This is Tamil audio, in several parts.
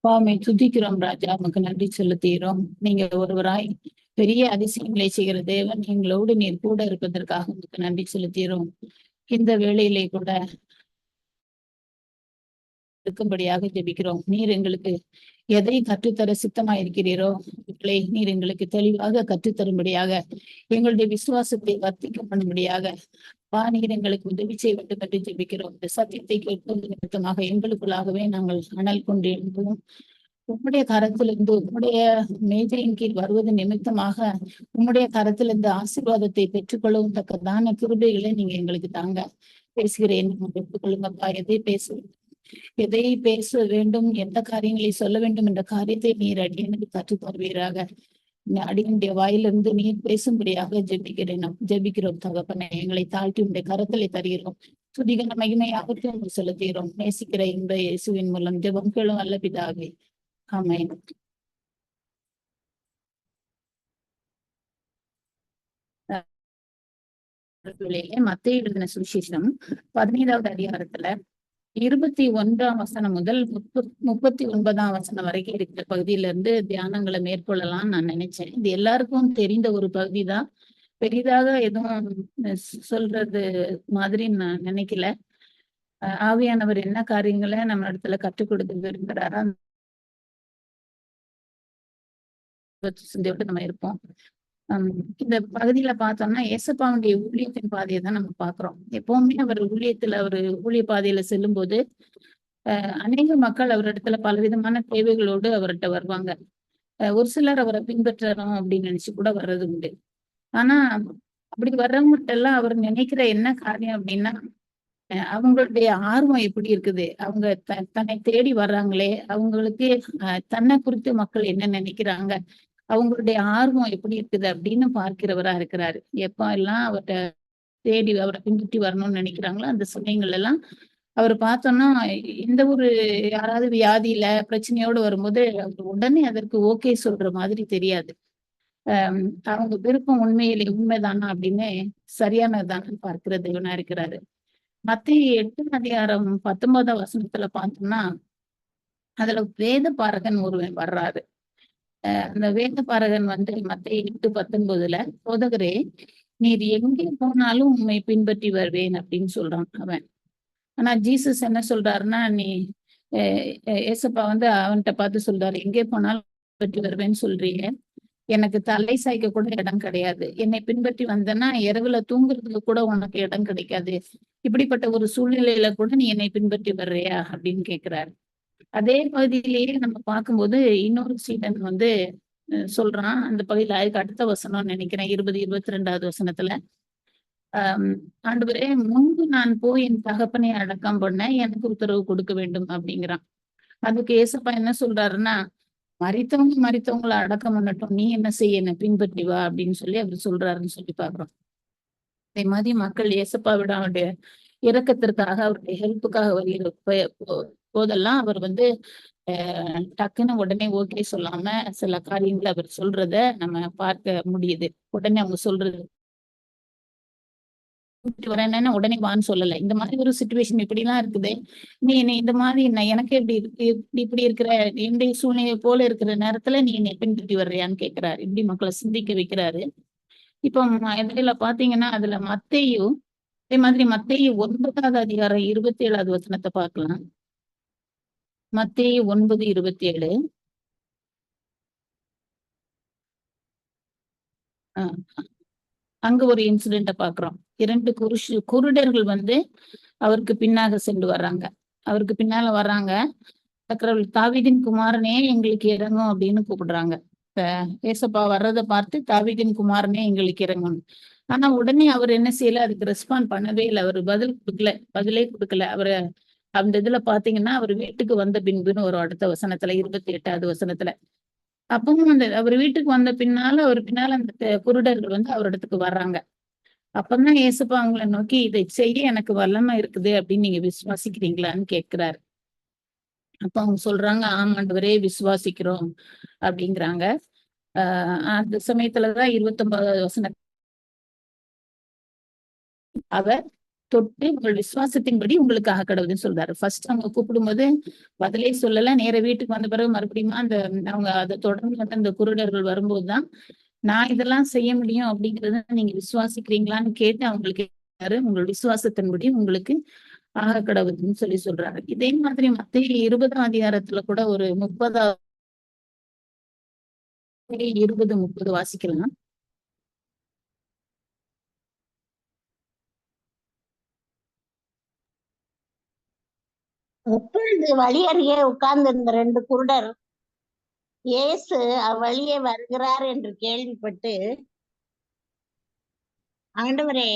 அப்பாவை துதிக்கிறோம் ராஜா, உமக்கு நன்றி செலுத்துகிறோம். நீங்க ஒருவராய் பெரிய அதிசயங்களை செய்கிற தேவன், எங்களோடு நீர் கூட இருப்பதற்காக உமக்கு நன்றி செலுத்துகிறோம். இந்த வேளையிலே கூட இருக்கும்படியாக ஜெபிக்கிறோம். நீர் எங்களுக்கு எதை கற்றுத்தர சித்தமாயிருக்கிறீரோ நீர் எங்களுக்கு தெளிவாக கற்றுத்தரும்படியாக, எங்களுடைய விசுவாசத்தை வர்த்திக்க பண்ணும்படியாக நீர் எங்களுக்கு உதவி செய்ய வேண்டும் என்று ஜெபிக்கிறோம். இந்த சத்தியத்தை கேட்பது நிமித்தமாக எங்களுக்குள்ளாகவே நாங்கள் அனல் கொண்டு எழுந்தோம். உம்முடைய கரத்திலிருந்து உம்முடைய மேஜையின் கீழ் வருவது நிமித்தமாக உம்முடைய கரத்திலிருந்து ஆசீர்வாதத்தை பெற்றுக்கொள்ளவும் தக்கதான கிருபைகளை நீங்க எங்களுக்கு தாங்க. பேசுகிறேன், பெற்றுக்கொள்ளுங்கப்பா. எதை பேச வேண்டும், எந்த காரியங்களை சொல்ல வேண்டும் என்ற காரியத்தை நீர் அடியனுக்கு கற்றுத் தருவீராக. அடியனுடைய வாயிலிருந்து நீர் பேசும்படியாக ஜெபிக்கிறோம் தகப்பனை. எங்களை தாழ்த்தி உடைய கரத்திலே தருகிறோம். துதிகன மகிமையாக செலுத்துகிறோம். நேசிக்கிற இந்த இயேசுவின் மூலம் ஜெபம் கேளும் அல்ல பிதாவே, ஆமென். மத்தேயு எழுதின சுவிசேஷம் 15வது அதிகாரத்துல 21ஆம் வசனம் முதல் 39ஆம் வசனம் வரைக்கும் இருக்கிற பகுதியில இருந்து தியானங்களை மேற்கொள்ளலாம் நான் நினைச்சேன். இது எல்லாருக்கும் தெரிந்த ஒரு பகுதி தான். பெரிதாக எதுவும் சொல்றது மாதிரி நான் நினைக்கல. ஆவியானவர் என்ன காரியங்களை நம்ம இடத்துல கற்றுக் கொடுக்க விரும்புகிறாரா சிந்தையோடு நம்ம இருப்போம். இந்த பகுதியில பார்த்தோம்னா ஏசப்பாவுடைய ஊழியத்தின் பாதையை தான் நம்ம பாக்குறோம். எப்பவுமே அவர் ஊழிய பாதையில செல்லும் போது அநேக மக்கள் அவரிடத்துல பலவிதமான தேவைகளோடு அவர்கிட்ட வருவாங்க. ஒரு சிலர் அவரை பின்பற்றணும் அப்படின்னு நினைச்சு கூட வர்றது உண்டு. ஆனா அப்படி வர்றவங்ககிட்ட எல்லாம் அவர் நினைக்கிற என்ன காரியம் அப்படின்னா, அவங்களுடைய ஆர்வம் எப்படி இருக்குது, அவங்க தன்னை தேடி வர்றாங்களே அவங்களுக்கு தன்னை குறித்து மக்கள் என்ன நினைக்கிறாங்க, அவங்களுடைய ஆர்வம் எப்படி இருக்குது அப்படின்னு பார்க்கிறவரா இருக்கிறாரு. எப்ப எல்லாம் அவர்கிட்ட தேடி அவரை பின்பற்றி வரணும்னு நினைக்கிறாங்களோ அந்த சமயங்கள் எல்லாம் அவர் பார்த்தோம்னா, இந்த ஒரு யாராவது வியாதியில பிரச்சனையோடு வரும்போது அவர் உடனே அதற்கு ஓகே சொல்ற மாதிரி தெரியாது. அவங்க விருப்பம் உண்மைதானா அப்படின்னு சரியானதானு பார்க்கிற தேவனா இருக்கிறாரு. மத்தேயு 8ஆம் அதிகாரம் 19ஆம் வசனத்துல பார்த்தோம்னா, அதுல வேத பாரகன் ஒருவன் வர்றாரு. அந்த வேத பாரகன் மத்தேயு 8:19 போதகரே, நீர் எங்கே போனாலும் உண்மை பின்பற்றி வருவேன் அப்படின்னு சொல்றான் அவன். ஆனா ஜீசஸ் என்ன சொல்றாருன்னா, நீ ஏசப்பா அவன்கிட்ட பார்த்து சொல்றாரு, எங்கே போனாலும் பின்பற்றி வருவேன்னு சொல்றீங்க, எனக்கு தலை சாய்க்க கூட இடம் கிடையாது. என்னை பின்பற்றி வந்தேன்னா இரவுல தூங்குறதுக்கு கூட உனக்கு இடம் கிடைக்காது. இப்படிப்பட்ட ஒரு சூழ்நிலையில கூட நீ என்னை பின்பற்றி வர்றியா அப்படின்னு கேட்கிறாரு. அதே பகுதியிலேயே நம்ம பார்க்கும்போது இன்னொரு சீடன் சொல்றான். அந்த பகுதியில அதுக்கு அடுத்த வசனம் நினைக்கிறேன், 22வது வசனத்துல, ஆண்டவரே, முன்பு நான் போய் என் தகப்பனை அடக்கம் பண்ண எனக்கு உத்தரவு கொடுக்க வேண்டும் அப்படிங்கிறான். அதுக்கு ஏசப்பா என்ன சொல்றாருன்னா, மரித்தவங்களை அடக்கம் பண்ணட்டும், நீ என்ன செய்ய, என்ன பின்பற்றி வா அப்படின்னு சொல்லி அவர் சொல்றாருன்னு சொல்லி பாக்குறோம். அதே மாதிரி மக்கள் ஏசப்பாவிட அவருடைய இரக்கத்திற்காக அவருடைய ஹெல்ப்புக்காக வருகிற போதெல்லாம் அவர் டக்குன்னு உடனே ஓகே சொல்லாம சில காரியங்களை அவர் சொல்றத நம்ம பார்க்க முடியுது. உடனே அவங்க சொல்றது வரேன்னா உடனே வான்னு சொல்லல. இந்த மாதிரி ஒரு சிச்சுவேஷன் இப்படி எல்லாம் இருக்குது, நீ என்னை இந்த மாதிரி எனக்கு எப்படி இருக்கு, இப்படி இருக்கிற என்னுடைய சூழ்நிலை போல இருக்கிற நேரத்துல நீ என்னை பின்பற்றி வர்றியான்னு கேட்கிறாரு. இப்படி மக்களை சிந்திக்க வைக்கிறாரு. இப்போ இதுல பாத்தீங்கன்னா அதுல மத்தேயு, அதே மாதிரி மத்தேயு 9வது அதிகாரம் 27வது வசனத்தை பார்க்கலாம். மத்தேயு 9:27. அங்க ஒரு இன்சிடென்ட பாக்குறோம். 2 குருடர்கள் அவருக்கு பின்னாக சென்று வர்றாங்க. அவருக்கு பின்னால வர்றாங்க. தாவீதின் குமாரனே எங்களுக்கு இறங்கும் அப்படின்னு கூப்பிடுறாங்க. ஏசப்பா வர்றதை பார்த்து தாவீதின் குமாரனே எங்களுக்கு இறங்கும். ஆனா உடனே அவர் என்ன செய்யல, அதுக்கு ரெஸ்பாண்ட் பண்ணவே இல்லை. அவர் பதிலே கொடுக்கல. அவரு அந்த இதுல பாத்தீங்கன்னா அவர் வீட்டுக்கு வந்த பின்புன்னு ஒரு அடுத்த வசனத்துல 28வது வசனத்துல, அப்பவும் அவர் வீட்டுக்கு வந்த அவர் பின்னால அந்த குருடர்கள் அவரிடத்துக்கு வர்றாங்க. அப்பதான் ஏசப்பா அவங்களை நோக்கி, இதை செய்ய எனக்கு வல்லமை இருக்குது அப்படின்னு நீங்க விசுவாசிக்கிறீங்களான்னு கேட்கிறாரு. அப்ப அவங்க சொல்றாங்க, ஆமாண்டவரே விசுவாசிக்கிறோம் அப்படிங்கிறாங்க. அந்த சமயத்துலதான் 29வது வசனம், அவர் தொட்டு உங்கள் விசுவாசத்தின்படி உங்களுக்கு ஆக கடவுதுன்னு சொல்றாரு. ஃபர்ஸ்ட் அவங்க கூப்பிடும்போது பதிலே சொல்லல. நேர வீட்டுக்கு வந்த பிறகு மறுபடியும் அந்த அவங்க அதை தொடர்ந்து வந்து அந்த குருடர்கள் வரும்போதுதான் நான் இதெல்லாம் செய்ய முடியும் அப்படிங்கறத நீங்க விசுவாசிக்கிறீங்களான்னு கேட்டு அவங்களுக்கு உங்கள் விசுவாசத்தின்படி உங்களுக்கு ஆக கடவுதுன்னு சொல்றாரு. இதே மாதிரி மத்திய 20ஆம் அதிகாரத்துல கூட ஒரு 20 வாசிக்கலாம். அப்பொழுது வழி அருகே உட்கார்ந்திருந்த 2 குருடர் இயேசு அவ்வழியே வருகிறார் என்று கேள்விப்பட்டு, ஆண்டவரே,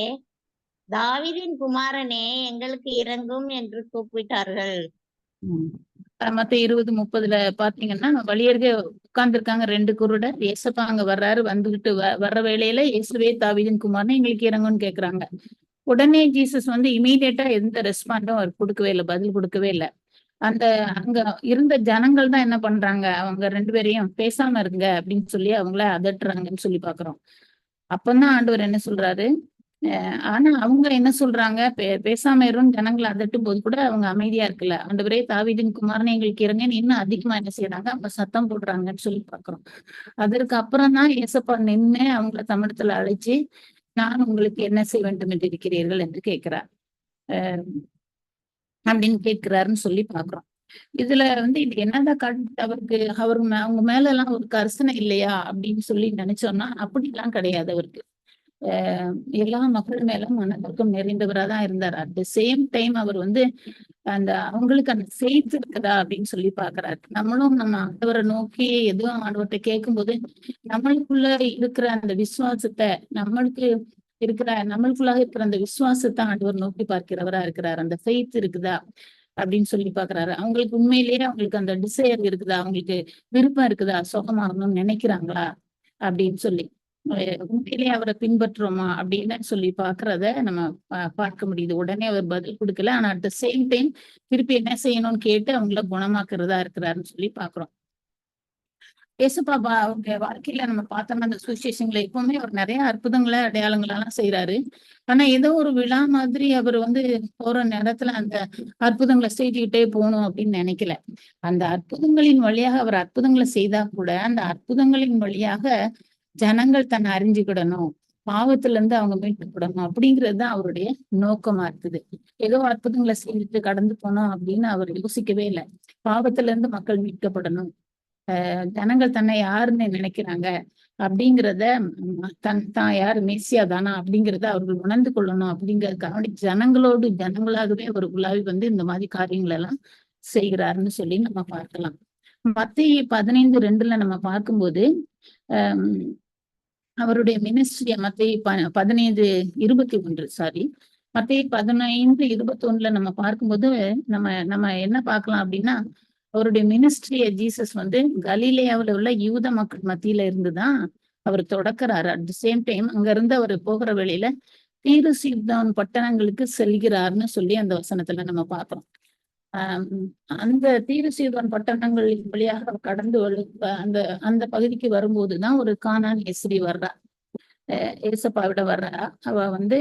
தாவீதின் குமாரனே, எங்களுக்கு இரங்கும் என்று கூப்பிட்டார்கள். மத்த 20:30 பாத்தீங்கன்னா வழியருகே உட்கார்ந்துருக்காங்க 2 குருடர். இயேசப்பா அங்க வர்றாரு. வந்துகிட்டு வர்ற வேளையில இயேசுவே தாவீதின் குமாரனே எங்களுக்கு இறங்கும்னு கேக்குறாங்க. உடனே ஜீசஸ் வந்து இமீடியட்டா எந்த ரெஸ்பாண்டும் அவர் கொடுக்கவே இல்லை, பதில் கொடுக்கவே இல்லை. அந்த அங்க இருந்த ஜனங்கள் தான் என்ன பண்றாங்க, அவங்க 2 பேரையும் பேசாம இருங்க அப்படின்னு சொல்லி அவங்கள அதட்டுறாங்கன்னு சொல்லி பாக்குறோம். அப்பதான் ஆண்டவர் என்ன சொல்றாரு, ஆனா அவங்க என்ன சொல்றாங்க, பேசாம இருன்னு ஜனங்களை அதட்டும் போது கூட அவங்க அமைதியா இருக்குல்ல. ஆண்டவரே தாவீதின் குமாரனே எங்களுக்கு இறங்கன்னு இன்னும் அதிகமா என்ன செய்யறாங்க, அவங்க சத்தம் போடுறாங்கன்னு சொல்லி பாக்குறோம். அதற்கு அப்புறம் தான் இயேசப்பா நின்னு அவங்கள தமிழத்துல அழைச்சு, நான் உங்களுக்கு என்ன செய்ய வேண்டும் என்று இருக்கிறீர்கள் என்று கேட்கிறார் அப்படின்னு கேட்கிறாருன்னு சொல்லி பாக்குறோம். இதுல வந்து இது என்னதான் அவருக்கு அவங்க மேல எல்லாம் ஒரு கரிசனை இல்லையா அப்படின்னு சொல்லி நினைச்சோம்னா அப்படிலாம் கிடையாது. அவருக்கு எல்லா மக்கள் மேலும் மனதுக்கம் நிறைந்தவரா தான் இருந்தார். அட் த சேம் டைம் அவர் வந்து அவங்களுக்கு அந்த ஃபெய்த் இருக்குதா அப்படின்னு சொல்லி பாக்குறாரு. நம்மளும் நம்ம ஆண்டவரை நோக்கி எதுவும் ஆண்டவர்கிட்ட கேட்கும்போது நம்மளுக்குள்ள இருக்கிற அந்த விசுவாசத்தை நம்மளுக்குள்ளாக இருக்கிற அந்த விசுவாசத்தை ஆண்டவர் நோக்கி பார்க்கிறவரா இருக்கிறார். அந்த ஃபெய்த் இருக்குதா அப்படின்னு சொல்லி பாக்குறாரு. அவங்களுக்கு உண்மையிலேயே அவங்களுக்கு அந்த டிசையர் இருக்குதா, அவங்களுக்கு விருப்பம் இருக்குதா, சுகமாகணும்னு நினைக்கிறாங்களா அப்படின்னு சொல்லி உண்மையிலேயே அவரை பின்பற்றுறோமா அப்படின்னு சொல்லி பாக்குறத நம்ம பார்க்க முடியுது. உடனே அவர் பதில் கொடுக்கல. ஆனா அட் த சேம் டைம் திருப்பி என்ன செய்யணும்னு கேட்டு அவங்கள குணமாக்குறதா இருக்கிறாருன்னு சொல்லி பாக்குறோம். இயேசுப்பா அவங்க வாழ்க்கையில நம்ம பார்த்தோம்னா அந்த சுவிசேஷங்களை எப்பவுமே அவர் நிறைய அற்புதங்களை அடையாளங்களெல்லாம் செய்யறாரு. ஆனா ஏதோ ஒரு விழா மாதிரி அவர் வந்து போற நேரத்துல அந்த அற்புதங்களை செஞ்சுக்கிட்டே போகணும் அப்படின்னு நினைக்கல. அந்த அற்புதங்களின் வழியாக அவர் அற்புதங்களை செய்தா கூட அந்த அற்புதங்களின் வழியாக ஜனங்கள் தன்னை அறிஞ்சுக்கிடணும், பாவத்துல இருந்து அவங்க மீட்கப்படணும் அப்படிங்கிறது தான் அவருடைய நோக்கமா இருக்குது. ஏதோ அற்புதங்களை செஞ்சுட்டு கடந்து போனோம் அப்படின்னு அவர் யோசிக்கவே இல்லை. பாவத்துல இருந்து மக்கள் மீட்கப்படணும், ஜனங்கள் தன்னை யாருன்னு நினைக்கிறாங்க அப்படிங்கிறத தான் யாரு மேசியா தானா அப்படிங்கிறத அவர்கள் உணர்ந்து கொள்ளணும் அப்படிங்கிறதுக்காக ஜனங்களாகவே அவர் உலாவி வந்து இந்த மாதிரி காரியங்கள் எல்லாம் செய்கிறாருன்னு சொல்லி நம்ம பார்க்கலாம். மத்திய 15:2 நம்ம பார்க்கும்போது அவருடைய மினிஸ்ட்ரிய மத்திய 15:21 மத்திய 15:21 நம்ம பார்க்கும்போது நம்ம என்ன பார்க்கலாம் அப்படின்னா, அவருடைய மினிஸ்ட்ரிய ஜீசஸ் வந்து கலிலேயாவுல உள்ள யூத மக்கள் மத்தியில இருந்துதான் அவர் தொடக்கிறாரு. அட் த சேம் டைம் அங்க இருந்து அவர் போகிற வழியில தீரு சீதோன் பட்டணங்களுக்கு செல்கிறார்னு சொல்லி அந்த வசனத்துல நம்ம பார்க்கிறோம். அந்த தீரு சீதோன் பட்டணங்கள் வழியாக கடந்து அந்த அந்த பகுதிக்கு வரும்போதுதான் ஒரு கானான் எஸ்ரி வர்றா, ஏசப்பாவிட வர்றா. அவ வந்து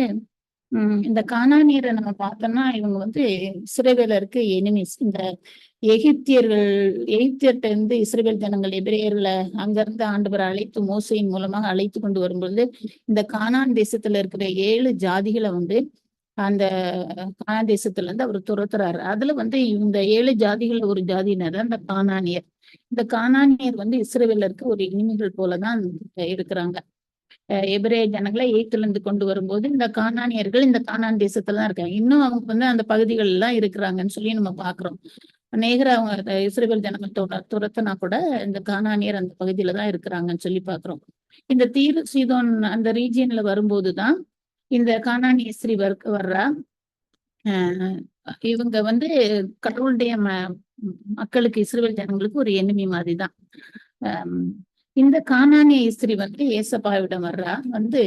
இந்த கானானியரை நம்ம பார்த்தோம்னா இவங்க வந்து இஸ்ரவேலருக்கு எனிமிஸ். இந்த எகிப்தியர்கிட்ட இருந்து இஸ்ரவேல் ஜனங்கள் எபிரேயர்களை அங்கிருந்து ஆண்டவர் அழைத்து மோசையின் மூலமாக அழைத்து கொண்டு வரும்பொழுது இந்த கானான் தேசத்துல இருக்கிற 7 ஜாதிகளை வந்து அந்த கானான் தேசத்துல இருந்து அவர் துரத்துறாரு. அதுல வந்து இந்த 7 ஜாதிகள் ஒரு ஜாதியினர் அந்த கானானியர். இந்த கானானியர் வந்து இஸ்ரவேலருக்கு ஒரு இனிமைகள் போலதான் இருக்கிறாங்க. எபிரேய ஜனங்களை எகிப்துல இருந்து கொண்டு வரும்போது இந்த கானானியர்கள் இந்த கானான் தேசத்துலதான் இருக்காங்க. இன்னும் அவங்க வந்து அந்த பகுதிகள் எல்லாம் இருக்கிறாங்கன்னு சொல்லி நம்ம பாக்குறோம். அநேகர் அவங்க இஸ்ரவேல் ஜனங்கள் துரத்துனா கூட இந்த கானானியர் அந்த பகுதியில தான் இருக்கிறாங்கன்னு சொல்லி பாக்குறோம். இந்த தீரு சீதோன் அந்த ரீஜியன்ல வரும்போதுதான் இந்த கானானிய ஸ்ரீ வர்றா. இவங்க வந்து கடவுளுடைய மக்களுக்கு இஸ்ரவேல் ஜனங்களுக்கு ஒரு எனிமி மாதிரிதான். இந்த கானானிய ஸ்திரீ வந்து ஏசப்பாவிடம் வர்றா. வந்து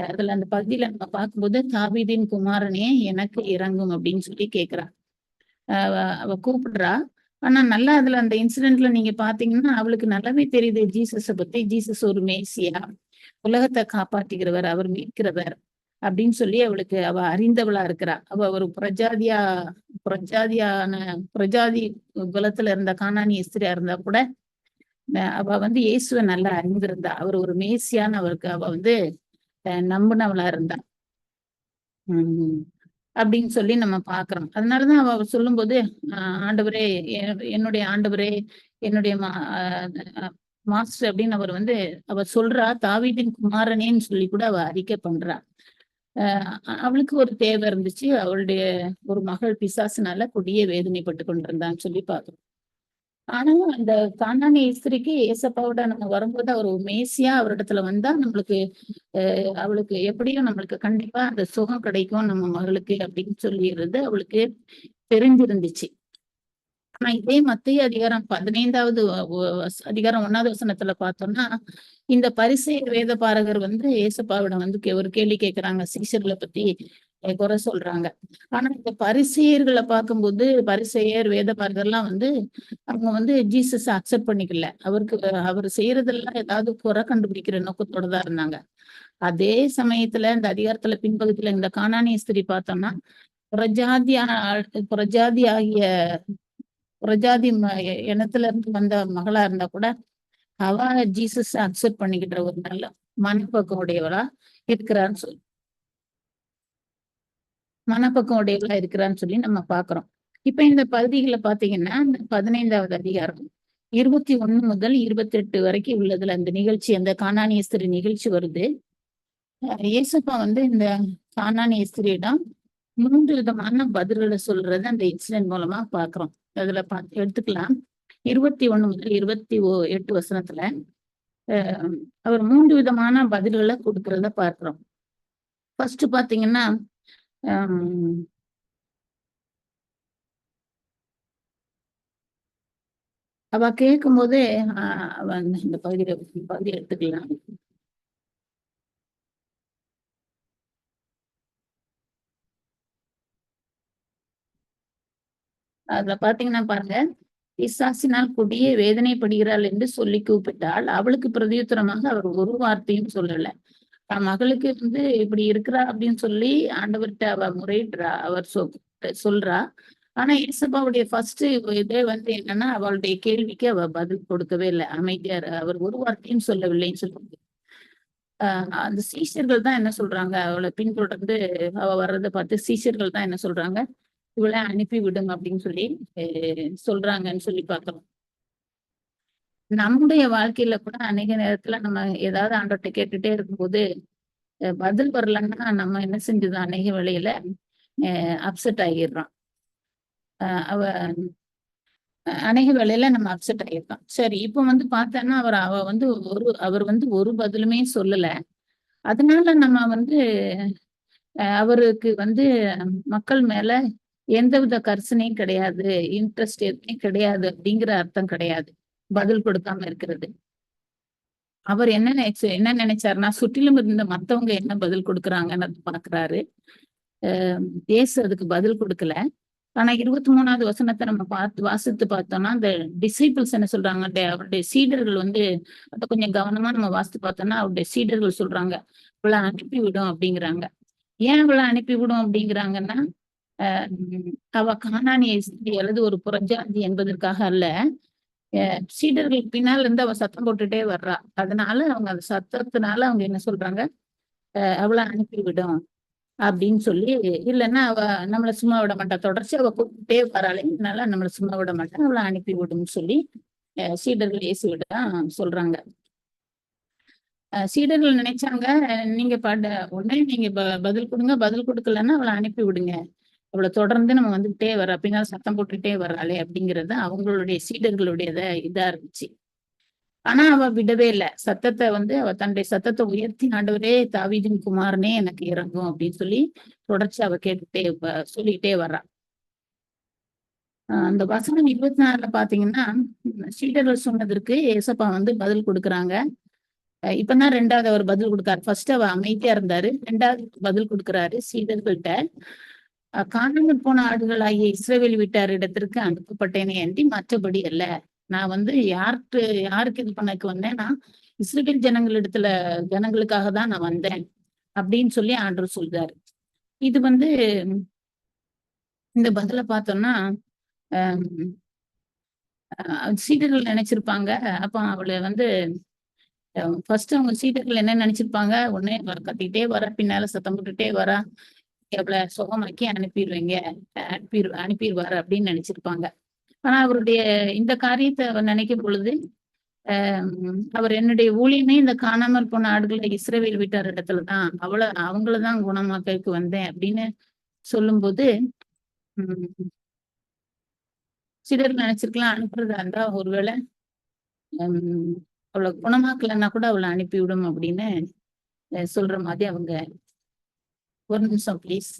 அதுல அந்த பகுதியில நம்ம பார்க்கும்போது தாவீதின் குமாரனே எனக்கு இறங்கும் அப்படின்னு சொல்லி கேக்குறா. அவ கூப்பிடுறா. ஆனா நல்லா அதுல அந்த இன்சிடென்ட்ல நீங்க பாத்தீங்கன்னா அவளுக்கு நல்லாவே தெரியுது ஜீசஸ பத்தி. ஜீசஸ் ஒரு மேசியா, உலகத்தை காப்பாற்றுகிறவர், அவர் மீட்கிறவர், அப்படின்னு சொல்லி அவ அறிந்தவளா இருக்கிறா. அவ ஒரு பிரஜாதி குலத்துல இருந்த கானானி ஸ்திரியா இருந்தா கூட அவ வந்து இயேசுவை நல்லா அறிந்திருந்தா. அவர் ஒரு மேசியான்னு அவருக்கு அவ வந்து நம்பினவளா இருந்தா. உம் அப்படின்னு சொல்லி நம்ம பாக்குறோம். அதனாலதான் அவ சொல்லும்போது ஆண்டவரே, என்னுடைய ஆண்டவரே, என்னுடைய மாஸ்டர் அப்படின்னு அவர் வந்து அவ சொல்றா, தாவீதின் குமாரனேன்னு சொல்லி கூட அவ அறிக்கை பண்றா. அவளுக்கு ஒரு தேவை இருந்துச்சு. அவளுடைய ஒரு மகள் பிசாசுனால கொடிய வேதனைப்பட்டு கொண்டிருந்தான்னு சொல்லி பாக்குறோம். ஆனா அந்த கானானி ஸ்திரிக்கு ஏசப்பாவோட நம்ம வரும்போது அவர் மேசியா அவரிடத்துல வந்தா நம்மளுக்கு அவளுக்கு எப்படியும் நம்மளுக்கு கண்டிப்பா அந்த சுகம் கிடைக்கும் நம்ம மகளுக்கு அப்படின்னு சொல்லிடுறது அவளுக்கு தெரிஞ்சிருந்துச்சு. ஆனா இதே மத்திய அதிகாரம் 15வது அதிகாரம் 1வது வசனத்துல பார்த்தோம்னா, இந்த பரிசேயர் வேத பாரகர் வந்து ஏசப்பாவிடம் வந்து ஒரு கேள்வி கேட்கிறாங்க, சீஷர்களை பத்தி குறை சொல்றாங்க. ஆனா இந்த பரிசேயர்களை பார்க்கும்போது பரிசேயர் வேத பாரகர்லாம் வந்து அவங்க வந்து ஜீசஸ் அக்செப்ட் பண்ணிக்கல. அவர் செய்யறதெல்லாம் ஏதாவது குறை கண்டுபிடிக்கிற நோக்கத்தோட தான் இருந்தாங்க. அதே சமயத்துல இந்த அதிகாரத்துல பின்பகுதியில இந்த கானானிய ஸ்திரி பார்த்தோம்னா பிரஜாதி ஆகிய பிரஜாதி இனத்துல இருந்து வந்த மகளா இருந்தா கூட அவ ஜீசஸ் அக்செப்ட் பண்ணிக்கிட்ட ஒரு நல்ல மனப்பக்கம் உடையவளா இருக்கிறான்னு சொல்லி இருக்கிறான்னு சொல்லி நம்ம பாக்குறோம். இப்ப இந்த பகுதிகளை பாத்தீங்கன்னா, இந்த 15வது அதிகாரம் 21 முதல் 28 வரைக்கும் உள்ளதுல அந்த நிகழ்ச்சி, அந்த கானானிய ஸ்திரி நிகழ்ச்சி வருது. இயேசுப்பா வந்து இந்த கானானிய ஸ்திரியிடம் 3 விதமான பதில்களை சொல்றத அந்த இன்சிடென்ட் மூலமா பாக்குறோம். அதுல எடுத்துக்கலாம். 21 முதல் 28 வசனத்துல அவர் 3 விதமான பதில்களை கொடுக்கறத பார்க்கிறோம். ஃபர்ஸ்ட் பாத்தீங்கன்னா, அவ கேட்கும் போதே இந்த பகுதி எடுத்துக்கலாம். அதுல பாத்தீங்கன்னா பாருங்க, பிசாசினால் கொடிய வேதனைப்படுகிறாள் என்று சொல்லி கூப்பிட்டால் அவளுக்கு பிரதியுத்தரமாக அவர் ஒரு வார்த்தையும் சொல்லல. தன் மகளுக்கு வந்து இப்படி இருக்கிறா அப்படின்னு சொல்லி ஆண்டவர்கிட்ட அவ முறையிடுறா, அவர் சொல்றா. ஆனா இயேசுப்பாவுடைய ஃபர்ஸ்ட் இதே வந்து என்னன்னா, அவளுடைய கேள்விக்கு அவ பதில் கொடுக்கவே இல்லை, அமைதியா அவர் ஒரு வார்த்தையும் சொல்லவில்லைன்னு சொல்லுவாங்க. அந்த சீஷர்கள் தான் என்ன சொல்றாங்க, அவளை பின்தொடர்ந்து அவ வர்றதை பார்த்து சீஷர்கள் தான் என்ன சொல்றாங்க, இவளை அனுப்பி விடுங்க அப்படின்னு சொல்லி சொல்றாங்கன்னு சொல்லி பார்க்கிறோம். நம்முடைய வாழ்க்கையில கூட அநேக நேரத்துல நம்ம ஏதாவது ஆண்டவர்கிட்ட கேட்டுட்டே இருக்கும்போது பதில் வரலன்னா நம்ம என்ன செஞ்சது, அநேக வேளையில அப்செட் ஆகிடுறோம். அவ அநேக வேளையில நம்ம அப்செட் ஆகிடுறோம். சரி, இப்ப வந்து பார்த்தோன்னா அவர் வந்து ஒரு பதிலுமே சொல்லல. அதனால நம்ம வந்து அவருக்கு வந்து மக்கள் மேல எந்தவித கரிசனையும் கிடையாது, இன்ட்ரெஸ்ட் எதுவுமே கிடையாது அப்படிங்கிற அர்த்தம் கிடையாது பதில் கொடுக்காம இருக்கிறது. அவர் என்ன நினைச்சாருன்னா, சுற்றிலும் இருந்த மத்தவங்க என்ன பதில் கொடுக்குறாங்கன்னு பாக்குறாரு. இயேசு அதுக்கு பதில் கொடுக்கல. ஆனா 23வது வசனத்தை நம்ம வாசித்து பார்த்தோம்னா, அந்த டிசைபிள்ஸ் என்ன சொல்றாங்க, அவருடைய சீடர்கள் வந்து அதை கொஞ்சம் கவனமா நம்ம வாசித்து பார்த்தோம்னா, அவருடைய சீடர்கள் சொல்றாங்க, இவளை அனுப்பிவிடும் அப்படிங்கிறாங்க. ஏன் இவளை அனுப்பிவிடும் அப்படிங்கிறாங்கன்னா, அவ கானானிய ஸ்திரீ அல்லது ஒரு புறஜாதி என்பதற்காக அல்ல, சீடர்கள் பின்னால இருந்து அவ சத்தம் போட்டுட்டே வர்றா. அதனால அவங்க அந்த சத்தத்தினால அவங்க என்ன சொல்றாங்க, அவளை அனுப்பிவிடும் அப்படின்னு சொல்லி, இல்லைன்னா அவ நம்மளை சும்மா விட மாட்டா, தொடர்ச்சி அவ கூப்பிட்டே வராளே, அதனால நம்மளை சும்மா விட மாட்டா, அவளை அனுப்பி விடும்னு சொல்லி சீடர்கள் இயேசுவிடம் சொல்றாங்க. சீடர்கள் நினைச்சாங்க, நீங்க உடனே நீங்க பதில் கொடுங்க, பதில் கொடுக்கலன்னா அவளை அனுப்பி விடுங்க, அவளை தொடர்ந்து நம்ம வந்துகிட்டே வர பின்னால் சத்தம் போட்டுட்டே வர்றாளே அப்படிங்கிறது அவங்களுடைய சீடர்களுடைய இதா இருந்துச்சு. ஆனா அவ விடவே இல்லை சத்தத்தை வந்து, அவ தன்னுடைய சத்தத்தை உயர்த்தி, ஆண்டவரே தாவீதின் குமாரனே எனக்கு இறங்கும் அப்படின்னு சொல்லி தொடர்ச்சி அவ சொல்லிக்கிட்டே வர்றா. அந்த வசனம் 24 பாத்தீங்கன்னா, சீடர்கள் சொன்னதற்கு ஏசப்பா வந்து பதில் கொடுக்குறாங்க. இப்பதான் 2வது அவர் பதில் கொடுக்காரு. ஃபர்ஸ்ட் அவ அமைதியா இருந்தாரு, 2வது பதில் கொடுக்குறாரு சீடர்கள்ட்ட. காணாமல் போன ஆடுகளாகிய இஸ்ரவேல் வீட்டார் இடத்திற்கு அனுப்பப்பட்டேனே அன்றி மற்றபடி அல்ல. நான் வந்து யாருக்கு இது பண்ணக்கு வந்தேன்னா, இஸ்ரவேல் ஜனங்களுக்காக தான் நான் வந்தேன். அப்படின்னு சொல்லி ஆண்டவர் சொல்றாரு. இது வந்து இந்த பதில பார்த்தோம்னா சீடர்கள் நினைச்சிருப்பாங்க. அப்ப அவளை வந்து ஃபர்ஸ்ட் அவங்க சீடர்கள் என்ன நினைச்சிருப்பாங்க, உடனே கத்திக்கிட்டே வரா, பின்னால சத்தம் போட்டுட்டே வரா, அவளை சுகமாக்கி அனுப்பிடுவாரு அப்படின்னு நினைச்சிருப்பாங்க. ஆனா அவருடைய இந்த காரியத்தை அவர் நினைக்கும் பொழுது அவர் என்னுடைய ஊழியமே இந்த காணாமல் போன ஆடுகளை இஸ்ரவேல் வீட்டார் இடத்துலதான் அவங்களதான் குணமாக்கறதுக்கு வந்தேன் அப்படின்னு சொல்லும்போது சிலர் நினைச்சிருக்கலாம், அனுப்புறதா இருந்தா ஒருவேளை அவளை குணமாக்கலன்னா கூட அவளை அனுப்பிவிடும் அப்படின்னு சொல்ற மாதிரி அவங்க. ஒரு நிமிஷம் please.